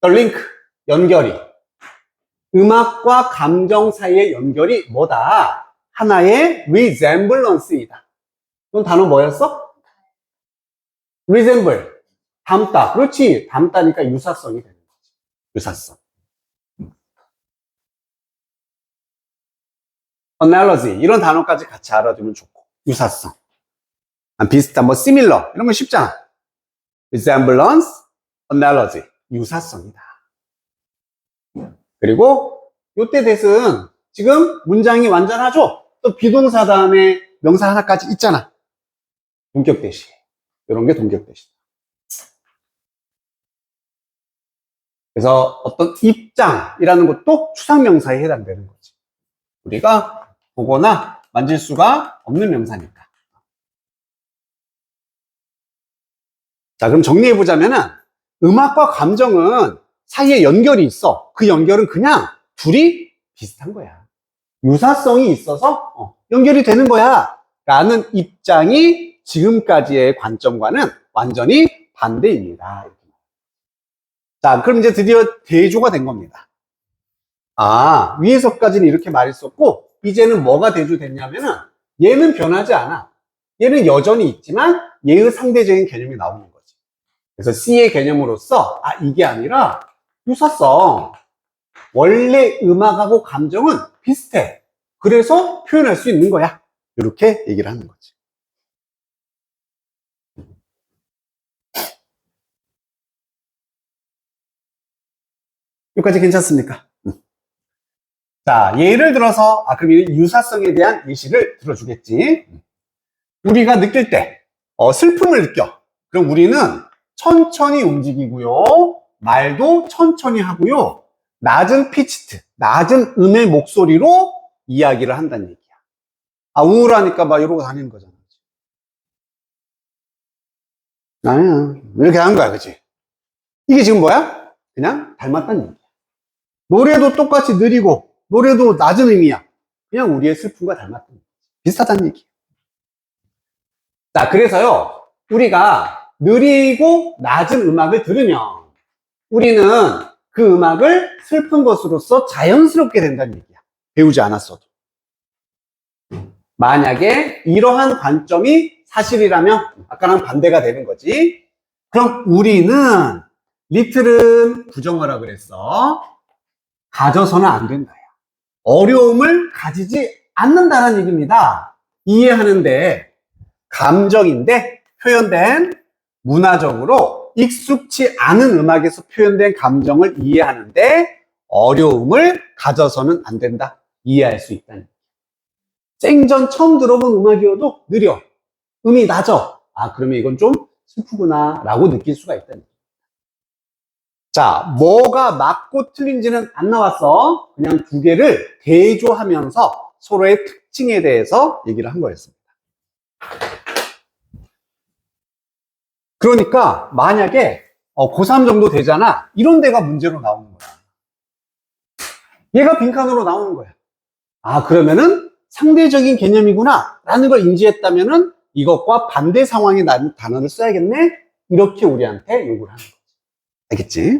the link, 연결이 음악과 감정 사이의 연결이 뭐다? 하나의 resemblance이다. 그럼 단어 뭐였어? resemble, 닮다. 그렇지. 닮다니까 유사성이 되는 거지. 유사성. analogy 이런 단어까지 같이 알아두면 좋고 유사성 비슷한 뭐 similar 이런 건 쉽잖아. resemblance, analogy 유사성이다. 그리고 요때 대은 지금 문장이 완전하죠? 또 비동사 다음에 명사 하나까지 있잖아. 동격 대시. 이런 게 동격 대시. 그래서 어떤 입장이라는 것도 추상명사에 해당되는 거지. 우리가 보거나 만질 수가 없는 명사니까. 자, 그럼 정리해보자면은 음악과 감정은 사이에 연결이 있어. 그 연결은 그냥 둘이 비슷한 거야. 유사성이 있어서 연결이 되는 거야. 라는 입장이 지금까지의 관점과는 완전히 반대입니다. 자, 그럼 이제 드디어 대조가 된 겁니다. 아, 위에서까지는 이렇게 말했었고, 이제는 뭐가 대조됐냐면은, 얘는 변하지 않아. 얘는 여전히 있지만, 얘의 상대적인 개념이 나오는 거지. 그래서 C의 개념으로서, 아, 이게 아니라, 유사성. 원래 음악하고 감정은 비슷해. 그래서 표현할 수 있는 거야. 이렇게 얘기를 하는 거지. 여기까지 괜찮습니까? 자, 예를 들어서, 그럼 이 유사성에 대한 예시를 들어주겠지. 우리가 느낄 때, 슬픔을 느껴. 그럼 우리는 천천히 움직이고요. 말도 천천히 하고요. 낮은 피치트, 낮은 음의 목소리로 이야기를 한다는 얘기야. 아, 우울하니까 막 이러고 다니는 거잖아. 아니야. 이렇게 하는 거야, 그치? 이게 지금 뭐야? 그냥 닮았다는 얘기야. 노래도 똑같이 느리고, 노래도 낮은 음이야. 그냥 우리의 슬픔과 닮았다는 얘기야. 비슷하다는 얘기야. 자, 그래서요, 우리가 느리고 낮은 음악을 들으면, 우리는 그 음악을 슬픈 것으로서 자연스럽게 된다는 얘기야. 배우지 않았어도. 만약에 이러한 관점이 사실이라면 아까랑 반대가 되는 거지. 그럼 우리는 리틀은 부정어라 그랬어. 가져서는 안 된다. 어려움을 가지지 않는다는 얘기입니다. 이해하는데 감정인데 표현된 문화적으로 익숙치 않은 음악에서 표현된 감정을 이해하는데 어려움을 가져서는 안 된다. 이해할 수 있다는 얘기야. 생전 처음 들어본 음악이어도 느려. 음이 낮아. 아, 그러면 이건 좀 슬프구나 라고 느낄 수가 있다는 얘기야. 자, 뭐가 맞고 틀린지는 안 나왔어. 그냥 두 개를 대조하면서 서로의 특징에 대해서 얘기를 한 거였습니다. 그러니까 만약에 고3 정도 되잖아. 이런 데가 문제로 나오는 거야. 얘가 빈칸으로 나오는 거야. 아, 그러면은 상대적인 개념이구나 라는 걸 인지했다면은 이것과 반대 상황의 단어를 써야겠네? 이렇게 우리한테 요구를 하는 거지. 알겠지?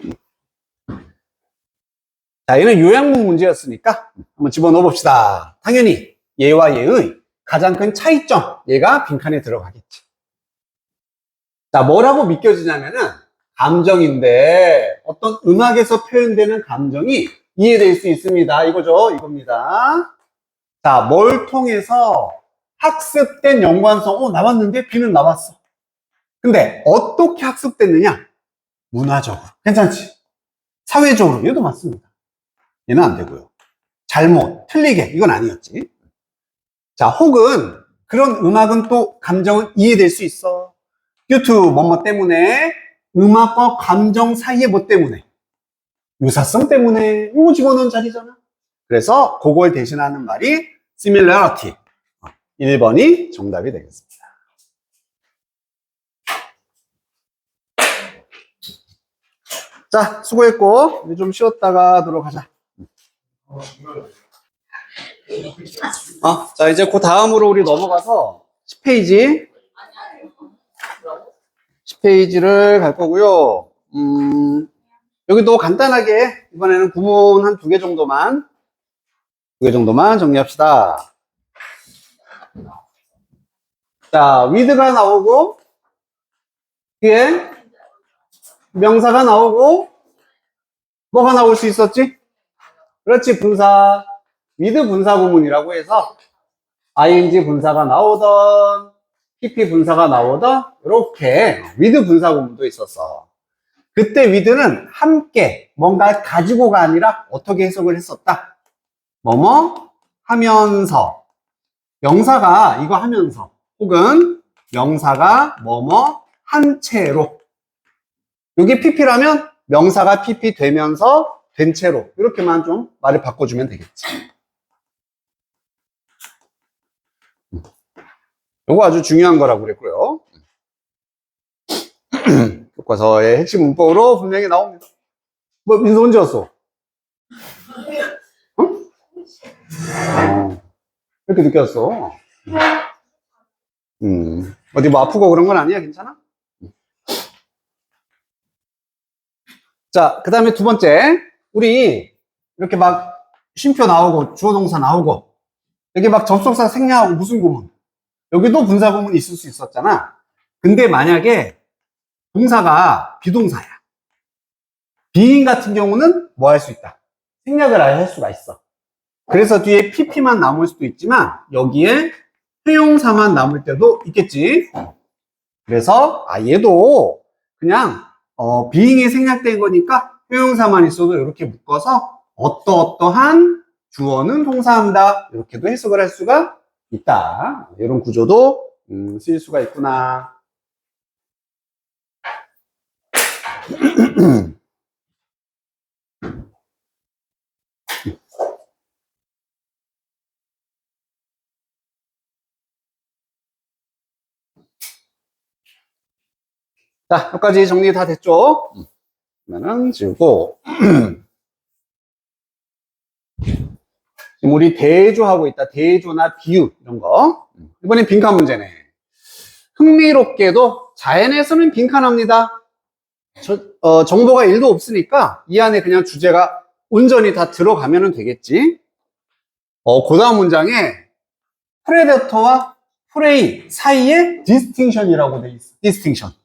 자, 얘는 요양문 문제였으니까 한번 집어넣어 봅시다. 당연히 얘와 얘의 가장 큰 차이점, 얘가 빈칸에 들어가겠지. 자, 뭐라고 믿겨지냐면은 감정인데 어떤 음악에서 표현되는 감정이 이해될 수 있습니다. 이거죠. 이겁니다. 자, 뭘 통해서 학습된 연관성, 나왔는데 B는 나왔어. 근데 어떻게 학습됐느냐? 문화적으로. 괜찮지? 사회적으로. 얘도 맞습니다. 얘는 안 되고요. 잘못, 틀리게. 이건 아니었지. 자, 혹은 그런 음악은 또 감정은 이해될 수 있어. due to 뭐뭐 때문에 음악과 감정 사이에 뭐 때문에 유사성 때문에 이거 집어넣은 자리잖아. 그래서 그걸 대신하는 말이 similarity. 1번이 정답이 되겠습니다. 자, 수고했고 이제 좀 쉬었다가 하도록 하자. 자, 이제 그 다음으로 우리 넘어가서 10페이지를 갈 거고요. 여기도 간단하게 이번에는 구문 한 두 개 정도만 정리합시다. 자, with가 나오고 뒤에 명사가 나오고 뭐가 나올 수 있었지? 그렇지, 분사. with 분사 구문이라고 해서 ing 분사가 나오던 pp 분사가 나오던 이렇게 with 분사 구문도 있었어. 그때 with는 함께 뭔가 가지고가 아니라 어떻게 해석을 했었다? 뭐뭐 하면서 명사가 이거 하면서 혹은 명사가 뭐뭐 한 채로 이게 PP라면 명사가 PP 되면서 된 채로 이렇게만 좀 말을 바꿔주면 되겠지. 이거 아주 중요한 거라고 그랬고요. 교과서의 핵심 문법으로 분명히 나옵니다. 뭐 민수 언제 왔어? 응? 왜 이렇게 늦게 왔어? 어디 뭐 아프고 그런 건 아니야? 괜찮아? 자, 그 다음에 두 번째. 우리 이렇게 막 쉼표 나오고 주어 동사 나오고 여기 막 접속사 생략하고 무슨 구문 여기도 분사 구문이 있을 수 있었잖아. 근데 만약에 동사가 비동사야. 비인 같은 경우는 뭐 할 수 있다? 생략을 아예 할 수가 있어. 그래서 뒤에 pp만 남을 수도 있지만 여기에 회용사만 남을 때도 있겠지. 그래서 얘도 그냥 being이 생략된 거니까 회용사만 있어도 이렇게 묶어서 어떠어떠한 주어는 동사한다 이렇게도 해석을 할 수가 있다. 이런 구조도 쓰일 수가 있구나. 자, 여기까지 정리 다 됐죠? 그러면은 지우고 지금 우리 대조하고 있다. 대조나 비유 이런 거. 이번엔 빈칸 문제네. 흥미롭게도 자연에서는 빈칸합니다. 정보가 1도 없으니까 이 안에 그냥 주제가 온전히 다 들어가면 되겠지. 그 다음 문장에 프레데터와 프레이 사이에 디스팅션이라고 돼 있어. 디스팅션.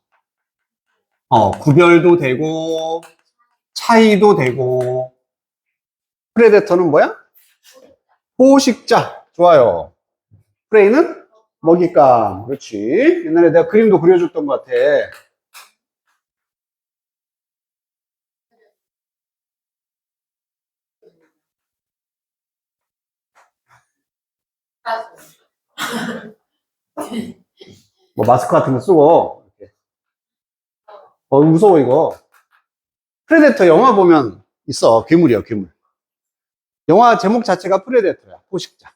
구별도 되고 차이도 되고. 프레데터는 뭐야? 포식자. 좋아요. 프레이는 먹잇감. 그렇지. 옛날에 내가 그림도 그려줬던 것 같아. 뭐 마스크 같은 거 쓰고. 이렇게. 무서워 이거. 프레데터 영화 보면 있어. 괴물이야 괴물. 영화 제목 자체가 프레데터야. 포식자.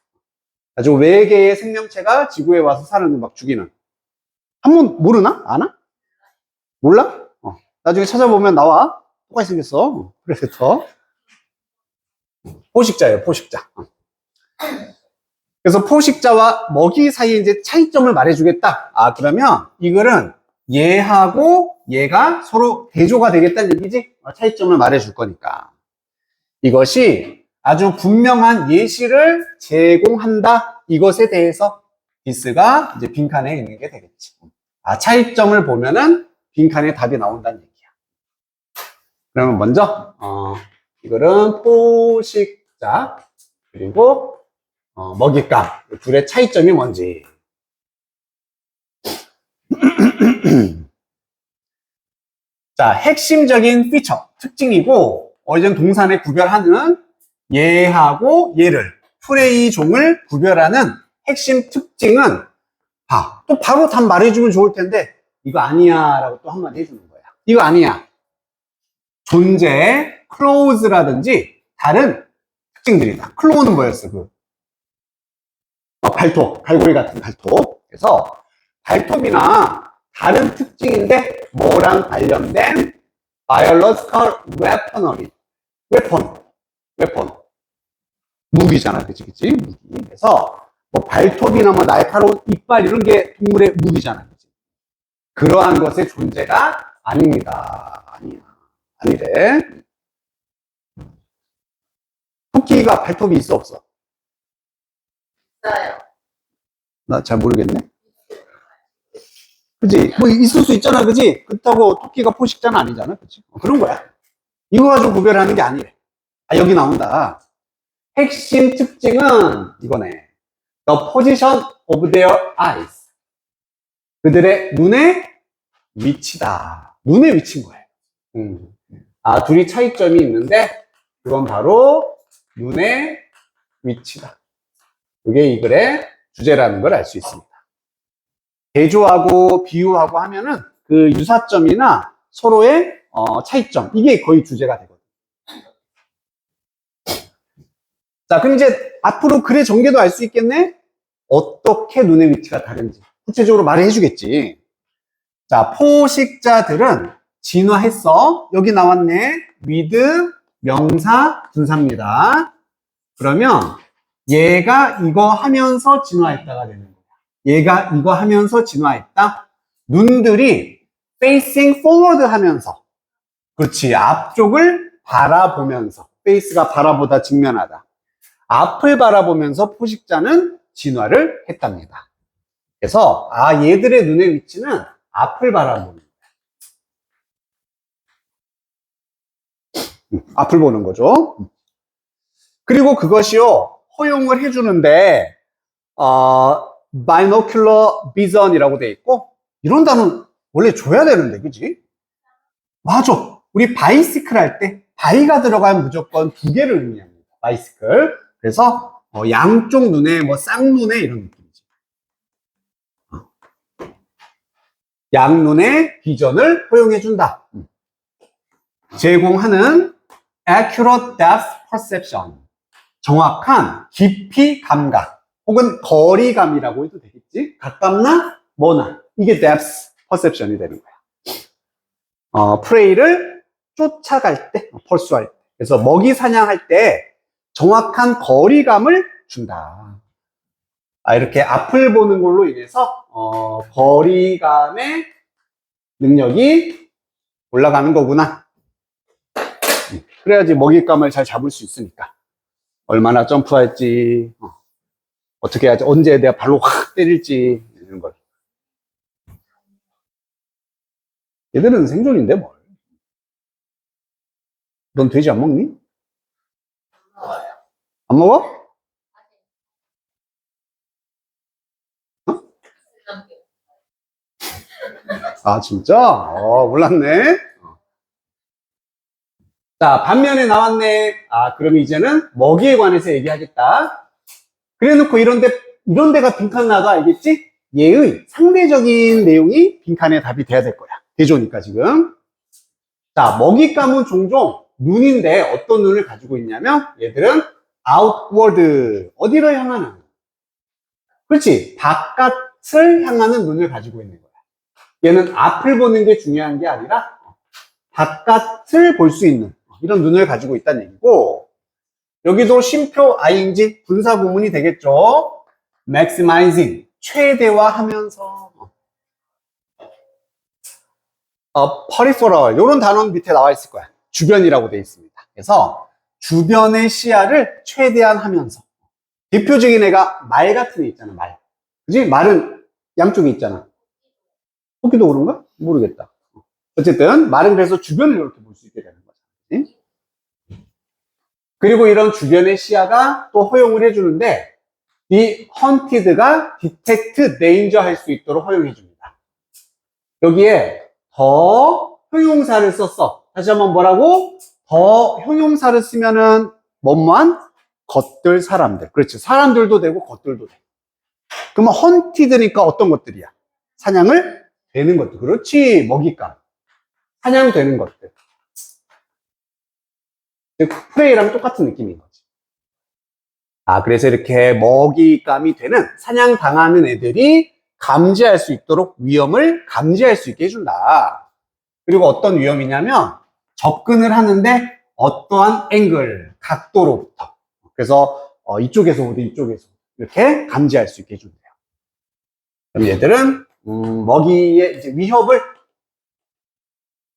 아주 외계의 생명체가 지구에 와서 사람을 막 죽이는. 한번 모르나? 아나? 몰라? 나중에 찾아보면 나와. 똑같이 생겼어. 프레데터. 포식자예요, 포식자. 그래서 포식자와 먹이 사이에 이제 차이점을 말해주겠다. 그러면 이거는 얘하고 얘가 서로 대조가 되겠다는 얘기지? 차이점을 말해줄 거니까. 이것이 아주 분명한 예시를 제공한다. 이것에 대해서 디스가 이제 빈칸에 있는 게 되겠지. 차이점을 보면은 빈칸에 답이 나온다는 얘기야. 그러면 먼저, 이거는 포식자, 그리고 먹잇감. 둘의 차이점이 뭔지. 자, 핵심적인 피처, 특징이고, 어제는 동산에 구별하는 얘하고 얘를, 프레이 종을 구별하는 핵심 특징은, 또 바로 답 말해주면 좋을 텐데, 이거 아니야. 라고 또 한마디 해주는 거야. 이거 아니야. 존재, close라든지, 다른 특징들이다. 클로우는 뭐였어? 발톱, 갈고리 같은 발톱. 그래서 발톱이나 다른 특징인데 뭐랑 관련된 biological weaponry, 웨폰, 무기잖아, 그치? 무기. 그래서 뭐 발톱이나 뭐 날카로운 이빨 이런 게 동물의 무기잖아, 그치? 그러한 것의 존재가 아닙니다. 아니래. 토끼가 발톱이 있어 없어? 있어요. 나 잘 모르겠네. 그치? 뭐 있을 수 있잖아, 그치? 그렇다고 토끼가 포식자는 아니잖아, 그치? 그런 거야. 이거 가지고 구별하는 게 아니래. 여기 나온다. 핵심 특징은 이거네. The position of their eyes. 그들의 눈의 위치다. 눈의 위치인 거예요. 둘이 차이점이 있는데 그건 바로 눈의 위치다. 이게 이 글의 주제라는 걸 알 수 있습니다. 대조하고 비유하고 하면은 그 유사점이나 서로의 차이점, 이게 거의 주제가 되거든요. 자, 그럼 이제 앞으로 글의 전개도 알 수 있겠네? 어떻게 눈의 위치가 다른지 구체적으로 말을 해주겠지. 자, 포식자들은 진화했어. 여기 나왔네. with 명사 분사입니다. 그러면 얘가 이거 하면서 진화했다가 되는 거야. 얘가 이거 하면서 진화했다. 눈들이 facing forward 하면서, 그렇지, 앞쪽을 바라보면서, face가 바라보다 직면하다. 앞을 바라보면서 포식자는 진화를 했답니다. 그래서 얘들의 눈의 위치는 앞을 바라보는 거야. 앞을 보는 거죠. 그리고 그것이요, 허용을 해주는데 binocular vision이라고 돼 있고, 이런 단어는 원래 줘야 되는데, 그지? 맞아. 우리 바이시클 할 때 바이가 들어가면 무조건 두 개를 의미합니다. 바이시클. 그래서 양쪽 눈에 뭐 쌍눈에 이런 느낌이지. 양눈의 비전을 허용해준다. 제공하는 accurate depth perception. 정확한 깊이 감각 혹은 거리감이라고 해도 되겠지. 가깝나 머나, 이게 depth perception이 되는 거야. 프레이를 쫓아갈 때, 펄수할 때, 그래서 먹이 사냥할 때 정확한 거리감을 준다. 이렇게 앞을 보는 걸로 인해서 거리감의 능력이 올라가는 거구나. 그래야지 먹잇감을 잘 잡을 수 있으니까. 얼마나 점프할지, 어떻게 해야지, 언제 내가 발로 확 때릴지, 이런 걸. 얘들은 생존인데, 뭘. 넌 돼지 안 먹니? 안 먹어? 진짜? 몰랐네. 자, 반면에 나왔네. 그럼 이제는 먹이에 관해서 얘기하겠다. 그래 놓고 이런 데가 빈칸 나도 알겠지? 얘의 상대적인 내용이 빈칸에 답이 돼야 될 거야. 대조니까 지금. 자, 먹잇감은 종종 눈인데 어떤 눈을 가지고 있냐면 얘들은 outward, 어디로 향하는? 그렇지, 바깥을 향하는 눈을 가지고 있는 거야. 얘는 앞을 보는 게 중요한 게 아니라 바깥을 볼 수 있는 이런 눈을 가지고 있다는 얘기고, 여기도 쉼표 ing 분사 구문이 되겠죠. maximizing, 최대화하면서. peripheral, 이런 단어는 밑에 나와 있을 거야. 주변이라고 되어 있습니다. 그래서 주변의 시야를 최대한 하면서. 대표적인 애가 말 같은 애 있잖아, 말. 그지? 말은 양쪽에 있잖아. 토끼도 그런가? 모르겠다. 어쨌든 말은 그래서 주변을 이렇게 볼 수 있게 되는 거죠. 응? 그리고 이런 주변의 시야가 또 허용을 해주는데, 이 hunted가 detect danger 할 수 있도록 허용해 줍니다. 여기에 더 형용사를 썼어. 다시 한번 뭐라고? 더 형용사를 쓰면은 뭐뭐한 것들, 사람들. 그렇지, 사람들도 되고 것들도 돼. 그러면 hunted니까 어떤 것들이야? 사냥을 되는 것들. 그렇지, 먹잇감. 사냥되는 것들. 프레이랑 똑같은 느낌인 거지. 그래서 이렇게 먹잇감이 되는, 사냥당하는 애들이 감지할 수 있도록 위험을 감지할 수 있게 해준다. 그리고 어떤 위험이냐면 접근을 하는데 어떠한 앵글, 각도로부터, 그래서 이쪽에서부터 이쪽에서 이렇게 감지할 수 있게 해준대요. 그럼 얘들은 먹이의 이제 위협을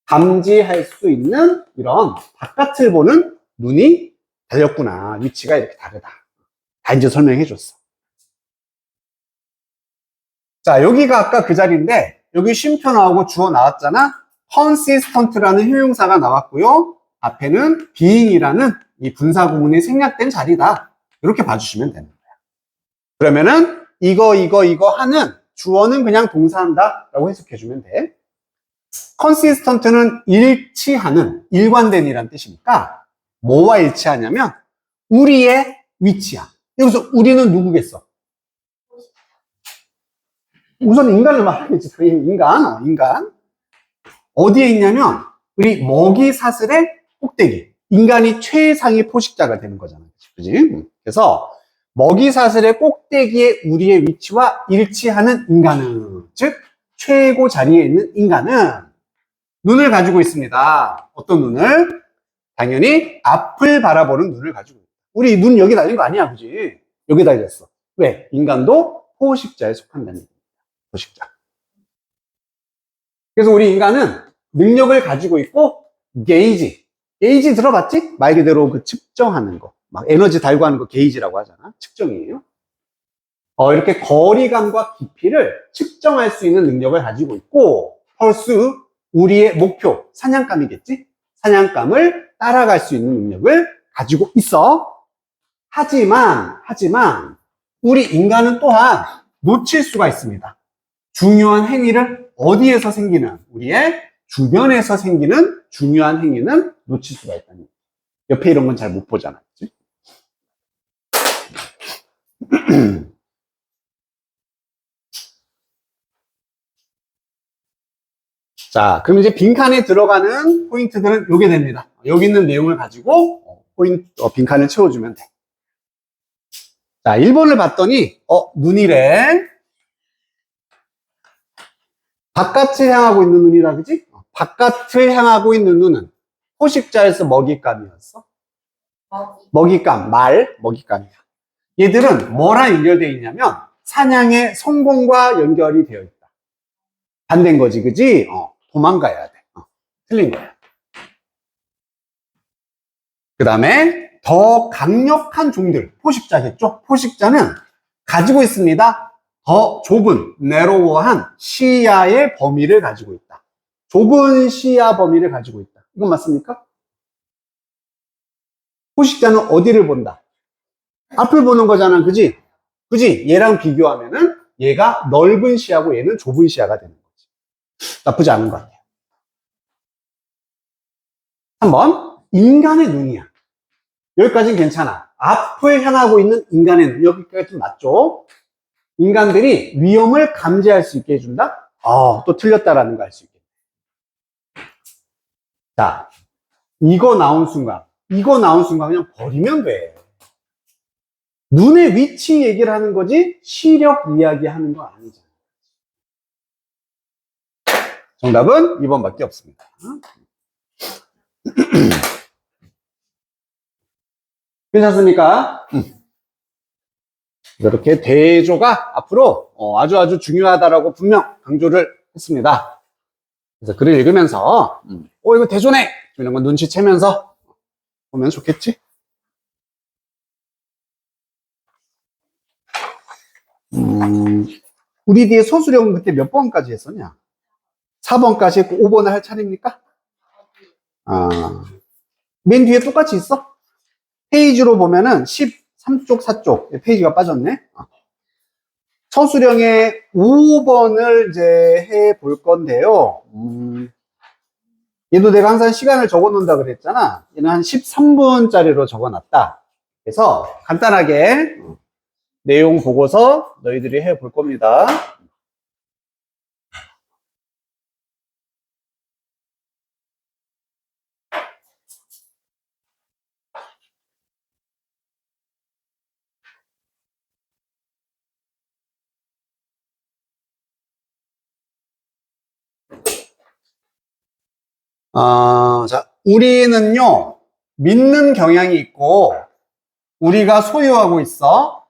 감지할 수 있는 이런 바깥을 보는 눈이 달렸구나. 위치가 이렇게 다르다. 다 이제 설명해 줬어. 자, 여기가 아까 그 자리인데, 여기 쉼표 나오고 주어 나왔잖아? consistent라는 형용사가 나왔고요. 앞에는 being이라는 이 분사 구문이 생략된 자리다. 이렇게 봐주시면 되는 거야. 그러면은 이거 하는 주어는 그냥 동사한다 라고 해석해주면 돼. consistent는 일치하는, 일관된이라는 뜻이니까 뭐와 일치하냐면 우리의 위치야. 여기서 우리는 누구겠어? 우선 인간을 말하겠지. 인간. 어디에 있냐면, 우리 먹이 사슬의 꼭대기. 인간이 최상위 포식자가 되는 거잖아. 그지? 그래서, 먹이 사슬의 꼭대기에 우리의 위치와 일치하는 인간은, 즉, 최고 자리에 있는 인간은 눈을 가지고 있습니다. 어떤 눈을? 당연히 앞을 바라보는 눈을 가지고 있다. 우리 눈 여기 달린 거 아니야, 그지? 여기 달렸어. 왜? 인간도 포식자에 속한다는 얘기입니다. 포식자. 그래서 우리 인간은 능력을 가지고 있고, 게이지 들어봤지? 말 그대로 그 측정하는 거. 막 에너지 달고 하는 거 게이지라고 하잖아. 측정이에요. 이렇게 거리감과 깊이를 측정할 수 있는 능력을 가지고 있고, 펄스, 우리의 목표, 사냥감이겠지? 사냥감을 따라갈 수 있는 능력을 가지고 있어. 하지만, 우리 인간은 또한 놓칠 수가 있습니다. 중요한 행위를 어디에서 생기는, 우리의 주변에서 생기는 중요한 행위는 놓칠 수가 있다는 거예요. 옆에 이런 건 잘 못 보잖아. 그치? 자, 그럼 이제 빈칸에 들어가는 포인트들은 요게 됩니다. 여기 있는 내용을 가지고 빈칸을 채워주면 돼. 자, 1번을 봤더니 눈이래. 바깥을 향하고 있는 눈이다, 그지? 바깥을 향하고 있는 눈은 포식자에서 먹잇감이었어. 먹잇감, 먹잇감이야. 얘들은 뭐랑 연결되어 있냐면 사냥의 성공과 연결이 되어 있다. 반대인 거지, 그지? 도망가야 돼. 틀린 거야. 그 다음에 더 강력한 종들, 포식자겠죠? 포식자는 가지고 있습니다. 더 좁은, 내로워한 시야의 범위를 가지고 있다. 좁은 시야 범위를 가지고 있다. 이건 맞습니까? 포식자는 어디를 본다? 앞을 보는 거잖아, 그지? 그지? 얘랑 비교하면은 얘가 넓은 시야고 얘는 좁은 시야가 되는 거지. 나쁘지 않은 것 같아요. 3번, 인간의 눈이야. 여기까지는 괜찮아. 앞을 향하고 있는 인간의 눈. 여기까지 좀 맞죠? 인간들이 위험을 감지할 수 있게 해준다? 또 틀렸다라는 거 알 수 있게. 자, 이거 나온 순간 그냥 버리면 돼. 눈의 위치 얘기를 하는 거지, 시력 이야기 하는 거 아니잖아. 정답은 2번밖에 없습니다. 괜찮습니까? 이렇게 대조가 앞으로 아주 중요하다라고 분명 강조를 했습니다. 그래서 글을 읽으면서 이거 대조네! 이런 건 눈치채면서 보면 좋겠지? 우리 뒤에 소수령은 그때 몇 번까지 했었냐? 4번까지 했고 5번을 할 차례입니까? 맨 뒤에 똑같이 있어? 페이지로 보면은 13쪽, 4쪽 페이지가 빠졌네. 서술형의 5번을 이제 해 볼 건데요. 얘도 내가 항상 시간을 적어 놓는다 그랬잖아. 얘는 한 13분짜리로 적어 놨다. 그래서 간단하게 내용 보고서 너희들이 해 볼 겁니다. 자, 우리는요, 믿는 경향이 있고, 우리가 소유하고 있어.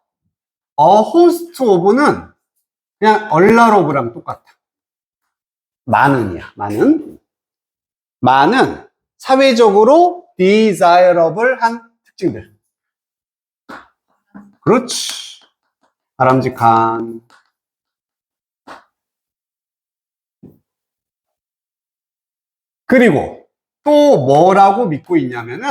host of는 그냥 allar of랑 똑같아. 많은이야, 많은. 많은 사회적으로 desirable한 특징들. 그렇지. 바람직한. 그리고 또 뭐라고 믿고 있냐면은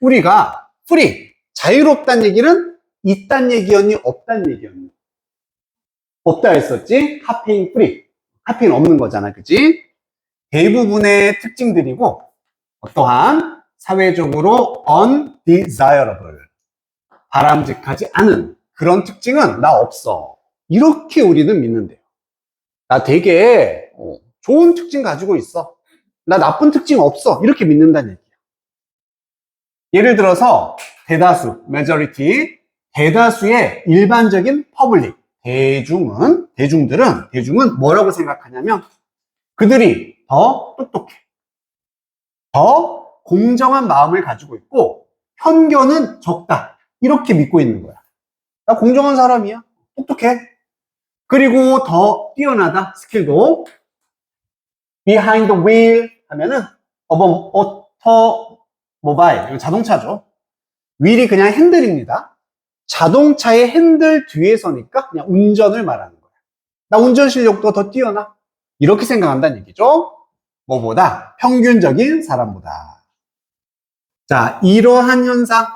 우리가 free, 자유롭다는 얘기는 있단 얘기였니 없단 얘기였니? 없다 했었지? 카페인 free, 카페인 없는 거잖아, 그치? 대부분의 특징들이고 어떠한 사회적으로 undesirable, 바람직하지 않은 그런 특징은 나 없어. 이렇게 우리는 믿는데요. 나 되게 좋은 특징 가지고 있어. 나 나쁜 특징 없어. 이렇게 믿는다는 얘기야. 예를 들어서 대다수, majority, 대다수의 일반적인 public, 대중들은 뭐라고 생각하냐면 그들이 더 똑똑해. 더 공정한 마음을 가지고 있고 편견은 적다. 이렇게 믿고 있는 거야. 나 공정한 사람이야. 똑똑해. 그리고 더 뛰어나다. 스킬도 behind the wheel 하면은 오토모바일, 이거 자동차죠. 휠이 그냥 핸들입니다. 자동차의 핸들 뒤에 서니까 그냥 운전을 말하는 거야. 나 운전 실력도 더 뛰어나. 이렇게 생각한다는 얘기죠. 뭐보다? 평균적인 사람보다. 자, 이러한 현상,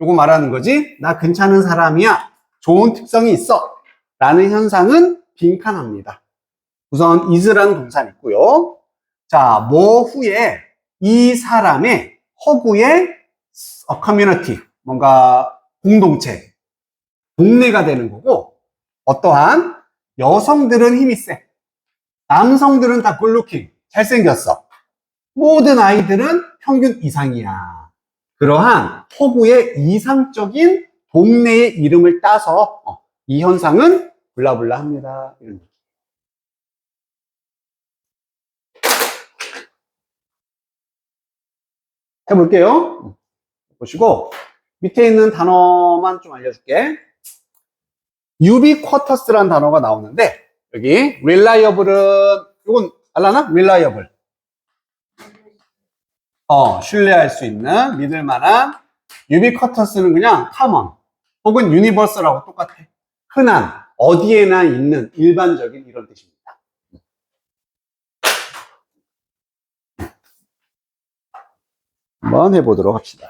요거 말하는 거지. 나 괜찮은 사람이야. 좋은 특성이 있어. 라는 현상은 빈칸합니다. 우선 is라는 동사는 있고요. 자, 뭐 후에 이 사람의 허구의 커뮤니티, 뭔가 공동체, 동네가 되는 거고, 어떠한 여성들은 힘이 세. 남성들은 다 굿루킹, 잘생겼어. 모든 아이들은 평균 이상이야. 그러한 허구의 이상적인 동네의 이름을 따서 이 현상은 블라블라 합니다. 이런 얘기. 해볼게요. 보시고 밑에 있는 단어만 좀 알려줄게. ubiquitous라는 단어가 나오는데 여기 reliable은 이건 알라나? reliable. 신뢰할 수 있는 믿을 만한. ubiquitous는 그냥 common 혹은 universal하고 똑같아. 흔한 어디에나 있는 일반적인 이런 뜻입니다. 한번 해보도록 합시다.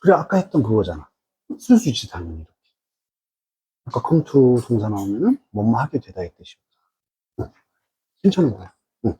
그래, 아까 했던 그거잖아. 쓸 수 있지, 당연히. 아까 come to 동사 나오면은 뭐뭐 하게 되다 이 뜻이고. 괜찮은 거야. 응.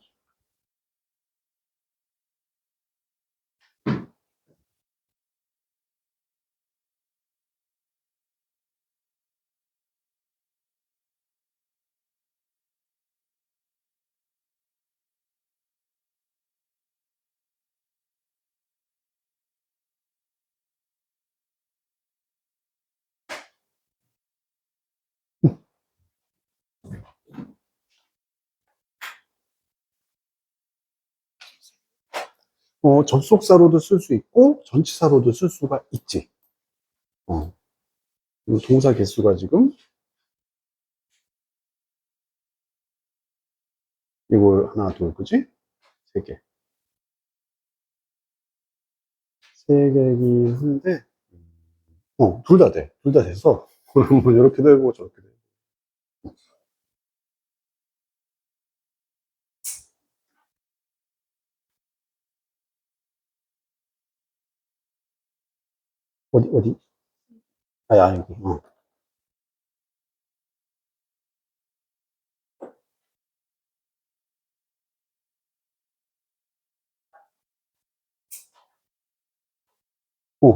접속사로도 쓸 수 있고 전치사로도 쓸 수가 있지. 그리고 동사 개수가 지금 이거 하나, 둘, 그지? 세 개. 세 개긴 한데, 둘 다 돼. 둘 다 돼서, 뭐 이렇게도 되고 저렇게도 되고. 어디? 아, 여기.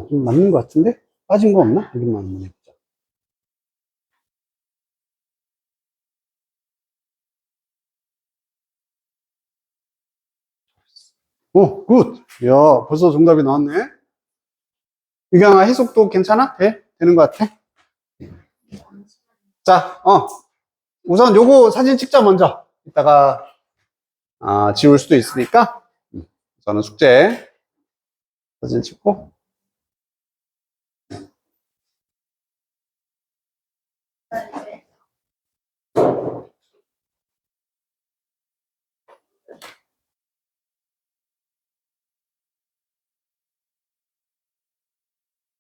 좀 맞는 것 같은데? 빠진 거 없나? 여기만 한번 해보자. 굿! 야, 벌써 정답이 나왔네? 유경아, 해석도 괜찮아? 돼? 되는 것 같아? 자, 우선 요거 사진 찍자, 먼저. 이따가, 지울 수도 있으니까. 우선은 숙제. 사진 찍고.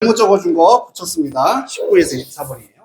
잘못 적어준 거 붙였습니다. 19에서 24번이에요.